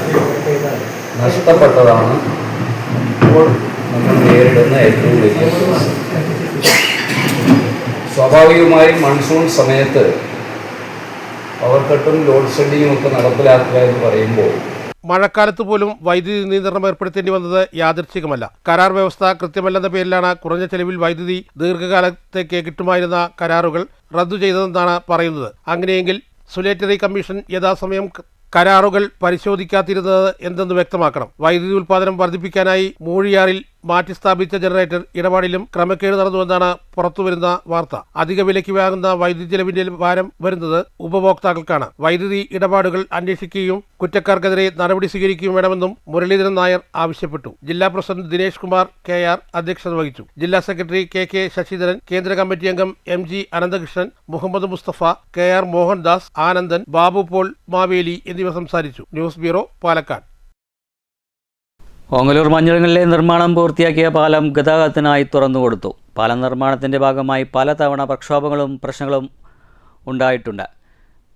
നഷ്ടപ്പെട്ടതാണ് ഇപ്പോൾ നമ്മൾ നേരിടുന്ന ഏറ്റവും വലിയ പ്രതിസന്ധി. സ്വാഭാവികമായും മൺസൂൺ സമയത്ത് പവർ കട്ടും ലോഡ് ഷെഡിങ്ങും ഒക്കെ നടപ്പിലാക്കുക എന്ന് പറയുമ്പോൾ മഴക്കാലത്ത് പോലും വൈദ്യുതി നിയന്ത്രണം ഏർപ്പെടുത്തേണ്ടി വന്നത് യാദൃച്ഛികമല്ല. കരാർ വ്യവസ്ഥ കൃത്യമല്ലെന്ന പേരിലാണ് കുറഞ്ഞ ചെലവിൽ വൈദ്യുതി ദീർഘകാലത്തേക്ക് കിട്ടുമായിരുന്ന കരാറുകൾ റദ്ദു ചെയ്തതെന്നാണ് പറയുന്നത്. അങ്ങനെയെങ്കിൽ സുലേറ്ററി കമ്മീഷൻ യഥാസമയം കരാറുകൾ പരിശോധിക്കാതിരുന്നത് എന്തെന്ന് വ്യക്തമാക്കണം. വൈദ്യുതി ഉൽപ്പാദനം വർദ്ധിപ്പിക്കാനായി മൂഴിയാറിൽ മാറ്റി സ്ഥാപിച്ച ജനറേറ്റർ ഇടപാടിലും ക്രമക്കേട് നടന്നുവെന്നാണ് പുറത്തുവരുന്ന വാർത്ത. അധിക വിലയ്ക്ക് വാങ്ങുന്ന വൈദ്യുതി ചെലവിന്റെ ഭാരം വരുന്നത് ഉപഭോക്താക്കൾക്കാണ്. വൈദ്യുതി ഇടപാടുകൾ അന്വേഷിക്കുകയും കുറ്റക്കാർക്കെതിരെ നടപടി സ്വീകരിക്കുകയും വേണമെന്നും മുരളീധരൻ നായർ ആവശ്യപ്പെട്ടു. ജില്ലാ പ്രസിഡന്റ് ദിനേശ് കുമാർ KR അധ്യക്ഷത വഹിച്ചു. ജില്ലാ സെക്രട്ടറി KK ശശിധരൻ, കേന്ദ്ര കമ്മിറ്റി അംഗം MG അനന്തകൃഷ്ണൻ, മുഹമ്മദ് മുസ്തഫ, KR മോഹൻദാസ്, ആനന്ദൻ, ബാബു പോൾ മാവേലി എന്നിവർ സംസാരിച്ചു. News bureau, Palakkad. ഓങ്ങല്ലൂർ മഞ്ഞളങ്ങളിലെ നിർമ്മാണം പൂർത്തിയാക്കിയ പാലം ഗതാഗതത്തിനായി തുറന്നുകൊടുത്തു. പാലം നിർമ്മാണത്തിൻ്റെ ഭാഗമായി പലതവണ പ്രക്ഷോഭങ്ങളും പ്രശ്നങ്ങളും ഉണ്ടായിട്ടുണ്ട്.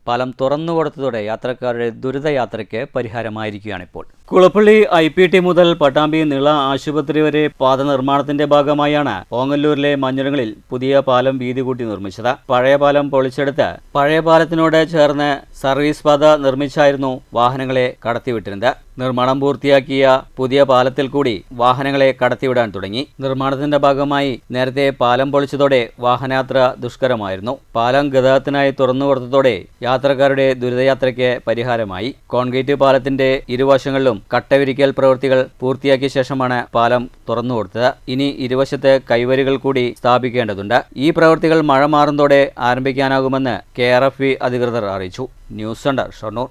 പാലം തുറന്നുകൊടുത്തതോടെ യാത്രക്കാരുടെ ദുരിതയാത്രയ്ക്ക് പരിഹാരമായിരിക്കുകയാണിപ്പോൾ. കുളപ്പള്ളി IPT മുതൽ പട്ടാമ്പി നിള ആശുപത്രി വരെ പാത നിർമ്മാണത്തിന്റെ ഭാഗമായാണ് ഓങ്ങല്ലൂരിലെ മഞ്ഞളങ്ങളിൽ പുതിയ പാലം വീതി കൂട്ടി നിർമ്മിച്ചത്. പഴയ പാലം പൊളിച്ചെടുത്ത് പഴയ പാലത്തിനോട് ചേർന്ന് സർവീസ് പാത നിർമ്മിച്ചായിരുന്നു വാഹനങ്ങളെ കടത്തിവിട്ടിരുന്നത്. നിർമ്മാണം പൂർത്തിയാക്കിയ പുതിയ പാലത്തിൽ കൂടി വാഹനങ്ങളെ കടത്തിവിടാൻ തുടങ്ങി. നിർമ്മാണത്തിന്റെ ഭാഗമായി നേരത്തെ പാലം പൊളിച്ചതോടെ വാഹനയാത്ര ദുഷ്കരമായിരുന്നു. പാലം ഗതാഗതത്തിനായി തുറന്നുകൊടുത്തതോടെ യാത്രക്കാരുടെ ദുരിതയാത്രയ്ക്ക് പരിഹാരമായി. കോൺക്രീറ്റ് പാലത്തിന്റെ ഇരുവശങ്ങളിലും കട്ടവിരിക്കൽ പ്രവൃത്തികൾ പൂർത്തിയാക്കിയ ശേഷമാണ് പാലം തുറന്നുകൊടുത്തത്. ഇനി ഇരുവശത്ത് കൈവരികൾ കൂടി സ്ഥാപിക്കേണ്ടതുണ്ട്. ഈ പ്രവൃത്തികൾ മഴ മാറുന്നതോടെ ആരംഭിക്കാനാകുമെന്ന് KRFB അധികൃതർ അറിയിച്ചു. News centre, Shoranur.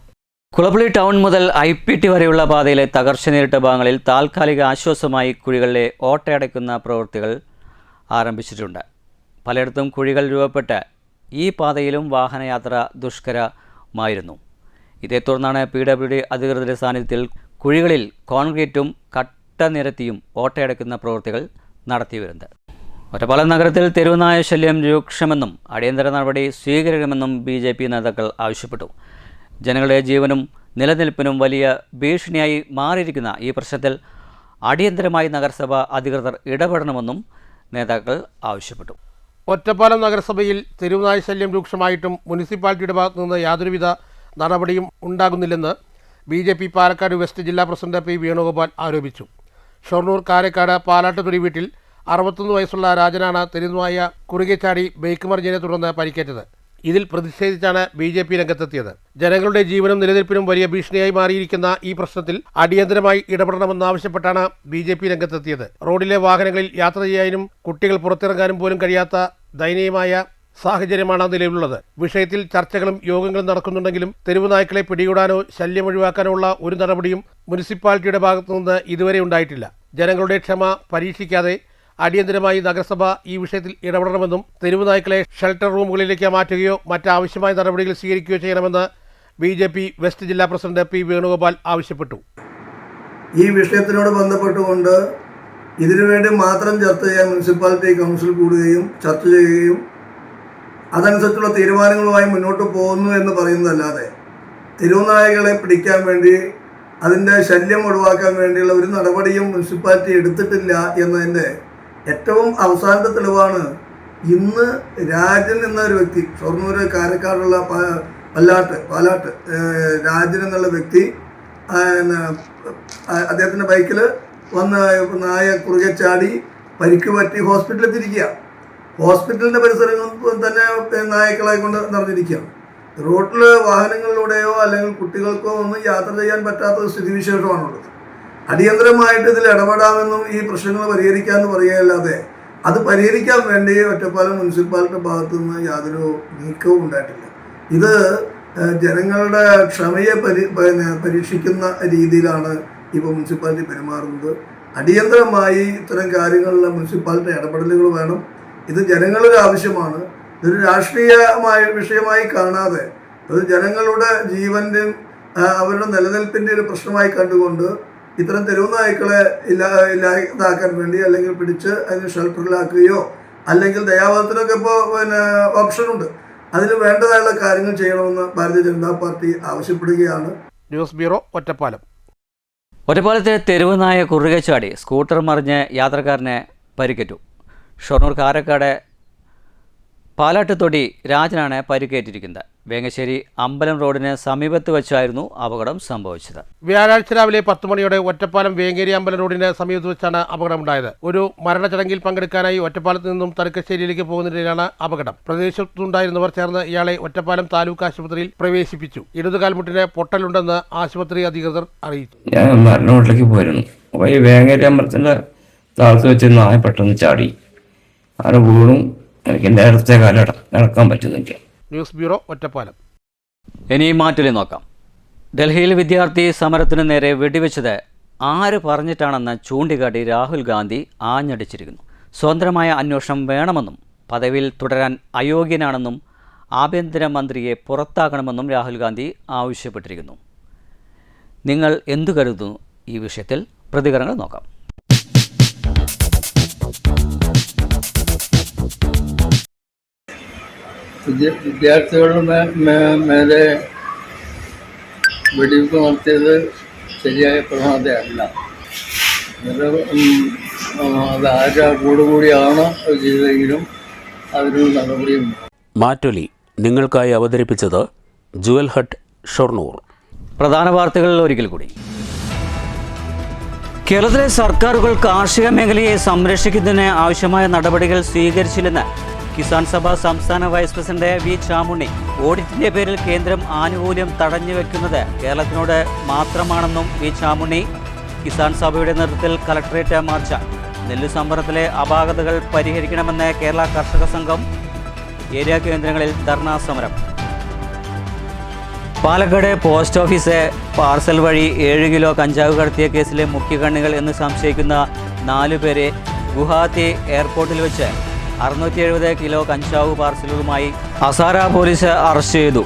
Kulappally town മുതൽ IPT വരെയുള്ള പാതയിലെ തകർച്ച നേരിട്ട ഭാഗങ്ങളിൽ താൽക്കാലിക ആശ്വാസമായി കുഴികളിലെ ഓട്ടയടയ്ക്കുന്ന പ്രവൃത്തികൾ ആരംഭിച്ചിട്ടുണ്ട്. പലയിടത്തും കുഴികൾ രൂപപ്പെട്ട് ഈ പാതയിലും വാഹനയാത്ര ദുഷ്കരമായിരുന്നു. ഇതേ തുടർന്നാണ് PWD അധികൃതരുടെ സാന്നിധ്യത്തിൽ കുഴികളിൽ കോൺക്രീറ്റും കട്ട നിരത്തിയും ഓട്ടയടയ്ക്കുന്ന പ്രവൃത്തികൾ നടത്തിവരുന്നത്. ഒറ്റപ്പാലം നഗരത്തിൽ തെരുവുനായ ശല്യം രൂക്ഷമെന്നും അടിയന്തര നടപടി സ്വീകരിക്കണമെന്നും BJP നേതാക്കൾ ആവശ്യപ്പെട്ടു. ജനങ്ങളുടെ ജീവനും നിലനിൽപ്പിനും വലിയ ഭീഷണിയായി മാറിയിരിക്കുന്ന ഈ പ്രശ്നത്തിൽ അടിയന്തരമായി നഗരസഭ അധികൃതർ ഇടപെടണമെന്നും നേതാക്കൾ ആവശ്യപ്പെട്ടു. ഒറ്റപ്പാലം നഗരസഭയിൽ തെരുവുനായ ശല്യം രൂക്ഷമായിട്ടും മുനിസിപ്പാലിറ്റിയുടെ ഭാഗത്തുനിന്ന് യാതൊരുവിധ നടപടിയും ഉണ്ടാകുന്നില്ലെന്ന് BJP പാലക്കാട് വെസ്റ്റ് ജില്ലാ പ്രസിഡന്റ് P. വേണുഗോപാൽ ആരോപിച്ചു. ഷൊർണൂർ കാരക്കാട് പാലാട്ടുതുടി വീട്ടിൽ 61 വയസ്സുള്ള രാജനാണ് തെരുവുനായ കുറുകെ ചാടി ബൈക്ക് മറിഞ്ഞതിനെ തുടർന്ന് പരിക്കേറ്റത്. ഇതിൽ പ്രതിഷേധിച്ചാണ് BJP രംഗത്തെത്തിയത്. ജനങ്ങളുടെ ജീവനും നിലനിൽപ്പിനും വലിയ ഭീഷണിയായി മാറിയിരിക്കുന്ന ഈ പ്രശ്നത്തിൽ അടിയന്തരമായി ഇടപെടണമെന്നാവശ്യപ്പെട്ടാണ് BJP രംഗത്തെത്തിയത്. റോഡിലെ വാഹനങ്ങളിൽ യാത്ര ചെയ്യാനും കുട്ടികൾ പുറത്തിറങ്ങാനും പോലും കഴിയാത്ത ദയനീയമായ സാഹചര്യമാണ് നിലവിലുള്ളത്. വിഷയത്തിൽ ചർച്ചകളും യോഗങ്ങളും നടക്കുന്നുണ്ടെങ്കിലും തെരുവുനായ്ക്കളെ പിടികൂടാനോ ശല്യം ഒഴിവാക്കാനോ ഉള്ള ഒരു നടപടിയും മുനിസിപ്പാലിറ്റിയുടെ ഭാഗത്തുനിന്ന് ഇതുവരെ ഉണ്ടായിട്ടില്ല. ജനങ്ങളുടെ ക്ഷമ പരീക്ഷിക്കാതെ അടിയന്തരമായി നഗരസഭ ഈ വിഷയത്തിൽ ഇടപെടണമെന്നും തെരുവുനായ്ക്കളെ ഷെൽട്ടർ റൂമുകളിലേക്ക് മാറ്റുകയോ മറ്റാവശ്യമായ നടപടികൾ സ്വീകരിക്കുകയോ ചെയ്യണമെന്ന് BJP വെസ്റ്റ് ജില്ലാ പ്രസിഡന്റ് P. വേണുഗോപാൽ ആവശ്യപ്പെട്ടു. ഈ വിഷയത്തിനോട് ബന്ധപ്പെട്ടുകൊണ്ട് ഇതിനുവേണ്ടി മാത്രം ചർച്ച ചെയ്യാൻ മുനിസിപ്പാലിറ്റി കൗൺസിൽ കൂടുകയും ചർച്ച ചെയ്യുകയും അതനുസരിച്ചുള്ള തീരുമാനങ്ങളുമായി മുന്നോട്ട് പോകുന്നു എന്ന് പറയുന്നതല്ലാതെ തെരുവുനായകളെ പിടിക്കാൻ വേണ്ടി അതിൻ്റെ ശല്യം ഒഴിവാക്കാൻ വേണ്ടിയുള്ള ഒരു നടപടിയും മുനിസിപ്പാലിറ്റി എടുത്തിട്ടില്ല എന്നതിൻ്റെ ഏറ്റവും അവസാനത്തെ തെളിവാണ് ഇന്ന് രാജൻ എന്നൊരു വ്യക്തി, ഷൊർണൂർ കാരക്കാടുള്ള പാലാട്ട് രാജൻ എന്നുള്ള വ്യക്തി അദ്ദേഹത്തിൻ്റെ ബൈക്കിൽ വന്ന് നായ കുറുകെ ചാടി പരിക്ക് പറ്റി ഹോസ്പിറ്റലിൽ എത്തിയിരിക്കുക. ഹോസ്പിറ്റലിൻ്റെ പരിസരങ്ങളിൽ തന്നെ നായക്കളെ കൊണ്ട് നിറഞ്ഞിരിക്കുകയാണ്. റോഡിൽ വാഹനങ്ങളിലൂടെയോ അല്ലെങ്കിൽ കുട്ടികൾക്കോ ഒന്നും യാത്ര ചെയ്യാൻ പറ്റാത്ത സ്ഥിതിവിശേഷമാണുള്ളത്. അടിയന്തരമായിട്ട് ഇതിൽ ഇടപെടാമെന്നും ഈ പ്രശ്നങ്ങൾ പരിഹരിക്കാമെന്ന് പറയുകയല്ലാതെ അത് പരിഹരിക്കാൻ വേണ്ടി ഒറ്റപ്പാലം മുനിസിപ്പാലിറ്റിയുടെ ഭാഗത്തു നിന്ന് യാതൊരു നീക്കവും ഉണ്ടായിട്ടില്ല. ഇത് ജനങ്ങളുടെ ക്ഷമയെ പരീക്ഷിക്കുന്ന രീതിയിലാണ് ഇപ്പോൾ മുനിസിപ്പാലിറ്റി പെരുമാറുന്നത്. അടിയന്തരമായി ഇത്തരം കാര്യങ്ങളിൽ മുനിസിപ്പാലിറ്റി ഇടപെടലുകൾ വേണം. ഇത് ജനങ്ങളുടെ ആവശ്യമാണ്. ഇതൊരു രാഷ്ട്രീയമായ വിഷയമായി കാണാതെ അത് ജനങ്ങളുടെ ജീവൻ്റെയും അവരുടെ നിലനിൽപ്പിൻ്റെ ഒരു പ്രശ്നമായി കണ്ടുകൊണ്ട് ഇത്തരം തെരുവുനായ്ക്കളെ ഇല്ലാതാക്കാൻ വേണ്ടി അല്ലെങ്കിൽ പിടിച്ച് അതിന് ഷെൽട്ടറിലാക്കുകയോ അല്ലെങ്കിൽ ദയാവധത്തിനൊക്കെ ഇപ്പോൾ ഓപ്ഷനുണ്ട്. അതിന് വേണ്ടതായുള്ള കാര്യങ്ങൾ ചെയ്യണമെന്ന് ഭാരതീയ ജനതാ പാർട്ടി ആവശ്യപ്പെടുകയാണ്. News bureau, Ottapalam. ഒറ്റപ്പാലത്തെ തെരുവുനായ കുറുകെ ചാടി സ്കൂട്ടർ മറിഞ്ഞ് യാത്രക്കാരനെ പരിക്കേറ്റു. ഷൊർണൂർ കാരക്കാട് പാലാട്ടുതൊടി രാജനാണ് പരിക്കേറ്റിരിക്കുന്നത്. വേങ്ങശ്ശേരി അമ്പലം റോഡിന് സമീപത്ത് വെച്ചായിരുന്നു അപകടം സംഭവിച്ചത്. വ്യാഴാഴ്ച രാവിലെ 10 മണിയോടെ ഒറ്റപ്പാലം വേങ്ങേരി അമ്പലം റോഡിന് സമീപത്ത് വെച്ചാണ് അപകടമുണ്ടായത്. ഒരു മരണച്ചടങ്ങിൽ പങ്കെടുക്കാനായി ഒറ്റപ്പാലത്ത് നിന്നും തലക്കശ്ശേരിയിലേക്ക് പോകുന്നതിനിടെയാണ് അപകടം. പ്രദേശത്തുണ്ടായിരുന്നവർ ചേർന്ന് ഇയാളെ ഒറ്റപ്പാലം താലൂക്ക് ആശുപത്രിയിൽ പ്രവേശിപ്പിച്ചു. ഇടതുകാൽമുട്ടിന് പൊട്ടലുണ്ടെന്ന് ആശുപത്രി അധികൃതർ അറിയിച്ചു. ഞാൻ മരണോട്ടിലേക്ക് പോയിരുന്നു. അപ്പോൾ ഈ വേങ്ങേരി അമ്പലത്തിന്റെ താഴത്ത് വെച്ച് നായ പെട്ടെന്ന് ചാടി ആരെ വീണും. എനിക്ക് എൻ്റെ അടുത്ത കാലം നടക്കാൻ പറ്റുന്നില്ല. News bureau, Ottapalam. ഇനി മാറ്റലി നോക്കാം. ഡൽഹിയിൽ വിദ്യാർത്ഥി സമരത്തിനു നേരെ വെടിവെച്ചത് ആര് പറഞ്ഞിട്ടാണെന്ന് ചൂണ്ടിക്കാട്ടി രാഹുൽ ഗാന്ധി ആഞ്ഞടിച്ചിരിക്കുന്നു. സ്വതന്ത്രമായ അന്വേഷണം വേണമെന്നും പദവിയിൽ തുടരാൻ അയോഗ്യനാണെന്നും ആഭ്യന്തരമന്ത്രിയെ പുറത്താക്കണമെന്നും രാഹുൽ ഗാന്ധി ആവശ്യപ്പെട്ടിരിക്കുന്നു. നിങ്ങൾ എന്തു കരുതുന്നു ഈ വിഷയത്തിൽ? പ്രതികരണങ്ങൾ നോക്കാം. വിദ്യാർത്ഥികളുടെ മേലെ വെടിവെപ്പ് നടത്തിയത് ശരിയായ പ്രവണതയല്ല. അത് ആരാ കൂടുകൂടിയാണ് ചെയ്തതെങ്കിലും അതിനൊരു നടപടിയും. മാറ്റൊലി നിങ്ങൾക്കായി അവതരിപ്പിച്ചത് ജുവൽ ഹട്ട്, ഷൊർണൂർ. പ്രധാന വാർത്തകൾ ഒരിക്കൽ കൂടി. കേരളത്തിലെ സർക്കാരുകൾ കാർഷിക മേഖലയെ സംരക്ഷിക്കുന്നതിന് ആവശ്യമായ നടപടികൾ സ്വീകരിച്ചില്ലെന്ന് കിസാൻ സഭ സംസ്ഥാന വൈസ് പ്രസിഡന്റ് വി ചാമുണ്ണി. ഓഡിറ്റിന്റെ പേരിൽ കേന്ദ്രം ആനുകൂല്യം തടഞ്ഞുവെക്കുന്നത് കേരളത്തിനോട് മാത്രമാണെന്നും വി ചാമുണ്ണി കിസാൻ സഭയുടെ നേതൃത്വത്തിൽ കളക്ടറേറ്റ് മാർച്ച്. നെല്ല് സംഭരണത്തിലെ അപാകതകൾ പരിഹരിക്കണമെന്ന് കേരള കർഷക സംഘം. ഏരിയ കേന്ദ്രങ്ങളിൽ ധർണാ സമരം. പാലക്കാട് പോസ്റ്റ് ഓഫീസ് പാർസൽ വഴി 7 കിലോ കഞ്ചാവ് കടത്തിയ കേസിലെ മുഖ്യകണ്ണികൾ എന്ന് സംശയിക്കുന്ന 4 പേരെ ഗുവാഹത്തി എയർപോർട്ടിൽ വെച്ച് 670 കിലോ കഞ്ചാവ് പാർസലുകളുമായി ഹസാര പോലീസ് അറസ്റ്റ് ചെയ്തു.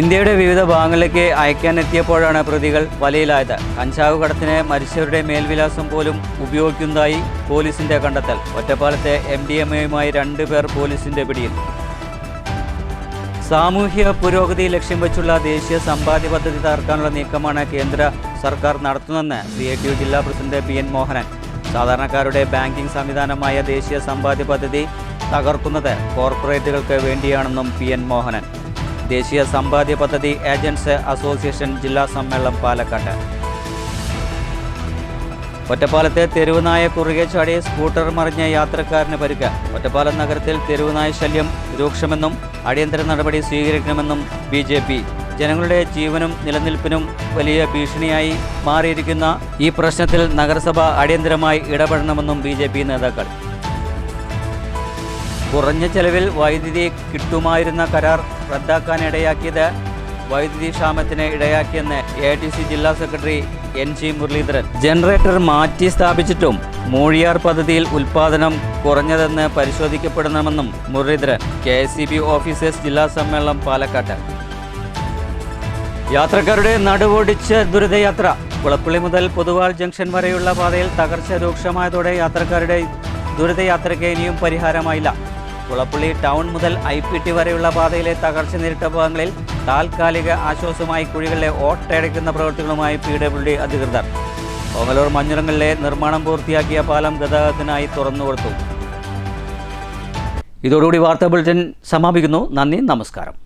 ഇന്ത്യയുടെ വിവിധ ഭാഗങ്ങളിലേക്ക് അയക്കാനെത്തിയപ്പോഴാണ് പ്രതികൾ വലയിലായത്. കഞ്ചാവ് കടത്തിന് മരിച്ചവരുടെ മേൽവിലാസം പോലും ഉപയോഗിക്കുന്നതായി പോലീസിന്റെ കണ്ടെത്തൽ. ഒറ്റപ്പാലത്തെ MDMAയുമായി 2 പേർ പോലീസിന്റെ പിടിയിൽ. സാമൂഹ്യ പുരോഗതി ലക്ഷ്യം വെച്ചുള്ള ദേശീയ സമ്പാദ്യ പദ്ധതി തകർക്കാനുള്ള നീക്കമാണ് കേന്ദ്ര സർക്കാർ നടത്തുന്നതെന്ന് CITU ജില്ലാ പ്രസിഡന്റ് PN മോഹനൻ. സാധാരണക്കാരുടെ ബാങ്കിംഗ് സംവിധാനമായ ദേശീയ സമ്പാദ്യ പദ്ധതി തകർക്കുന്നത് കോർപ്പറേറ്റുകൾക്ക് വേണ്ടിയാണെന്നും PN മോഹനൻ. ദേശീയ സമ്പാദ്യ പദ്ധതി ഏജൻറ്റ്സ് അസോസിയേഷൻ ജില്ലാ സമ്മേളനം പാലക്കാട്. ഒറ്റപ്പാലത്തെ തെരുവുനായ കുറുകെ ചാടി സ്കൂട്ടർ മറിഞ്ഞ യാത്രക്കാരന് പരിക്ക്. ഒറ്റപ്പാലം നഗരത്തിൽ തെരുവുനായ ശല്യം രൂക്ഷമെന്നും അടിയന്തര നടപടി സ്വീകരിക്കണമെന്നും BJP. ജനങ്ങളുടെ ജീവനും നിലനിൽപ്പിനും വലിയ ഭീഷണിയായി മാറിയിരിക്കുന്ന ഈ പ്രശ്നത്തിൽ നഗരസഭ അടിയന്തരമായി ഇടപെടണമെന്നും BJP നേതാക്കൾ. കുറഞ്ഞ ചെലവിൽ വൈദ്യുതി കിട്ടുമായിരുന്ന കരാർ റദ്ദാക്കാനിടയാക്കിയത് വൈദ്യുതി ക്ഷാമത്തിന് ഇടയാക്കിയെന്ന് AITC ജില്ലാ സെക്രട്ടറി NG മുരളീധരൻ. ജനറേറ്റർ മാറ്റി സ്ഥാപിച്ചിട്ടും മൂഴിയാർ പദ്ധതിയിൽ ഉൽപ്പാദനം കുറഞ്ഞതെന്ന് പരിശോധിക്കപ്പെടണമെന്നും മുരളീധരൻ. KSCB ഓഫീസേഴ്സ് ജില്ലാ സമ്മേളനം പാലക്കാട്. യാത്രക്കാരുടെ നടുവൊടിച്ച് ദുരിതയാത്ര. കുളപ്പള്ളി മുതൽ പൊതുവാൾ ജംഗ്ഷൻ വരെയുള്ള പാതയിൽ തകർച്ച രൂക്ഷമായതോടെ യാത്രക്കാരുടെ ദുരിതയാത്രയ്ക്ക് ഇനിയും പരിഹാരമായില്ല. കുളപ്പള്ളി ടൗൺ മുതൽ IPT വരെയുള്ള പാതയിലെ തകർച്ച നേരിട്ട ഭാഗങ്ങളിൽ താൽക്കാലിക ആശ്വാസമായി കുഴികളിലെ ഓട്ടയടയ്ക്കുന്ന പ്രവൃത്തികളുമായി PWD അധികൃതർ. ഓങ്ങല്ലൂർ മഞ്ഞുറങ്ങളിലെ നിർമ്മാണം പൂർത്തിയാക്കിയ പാലം ഗതാഗതത്തിനായി തുറന്നുകൊടുത്തു. ഇതോടുകൂടി വാർത്താ ബുള്ളറ്റിൻ സമാപിക്കുന്നു. നന്ദി, നമസ്കാരം.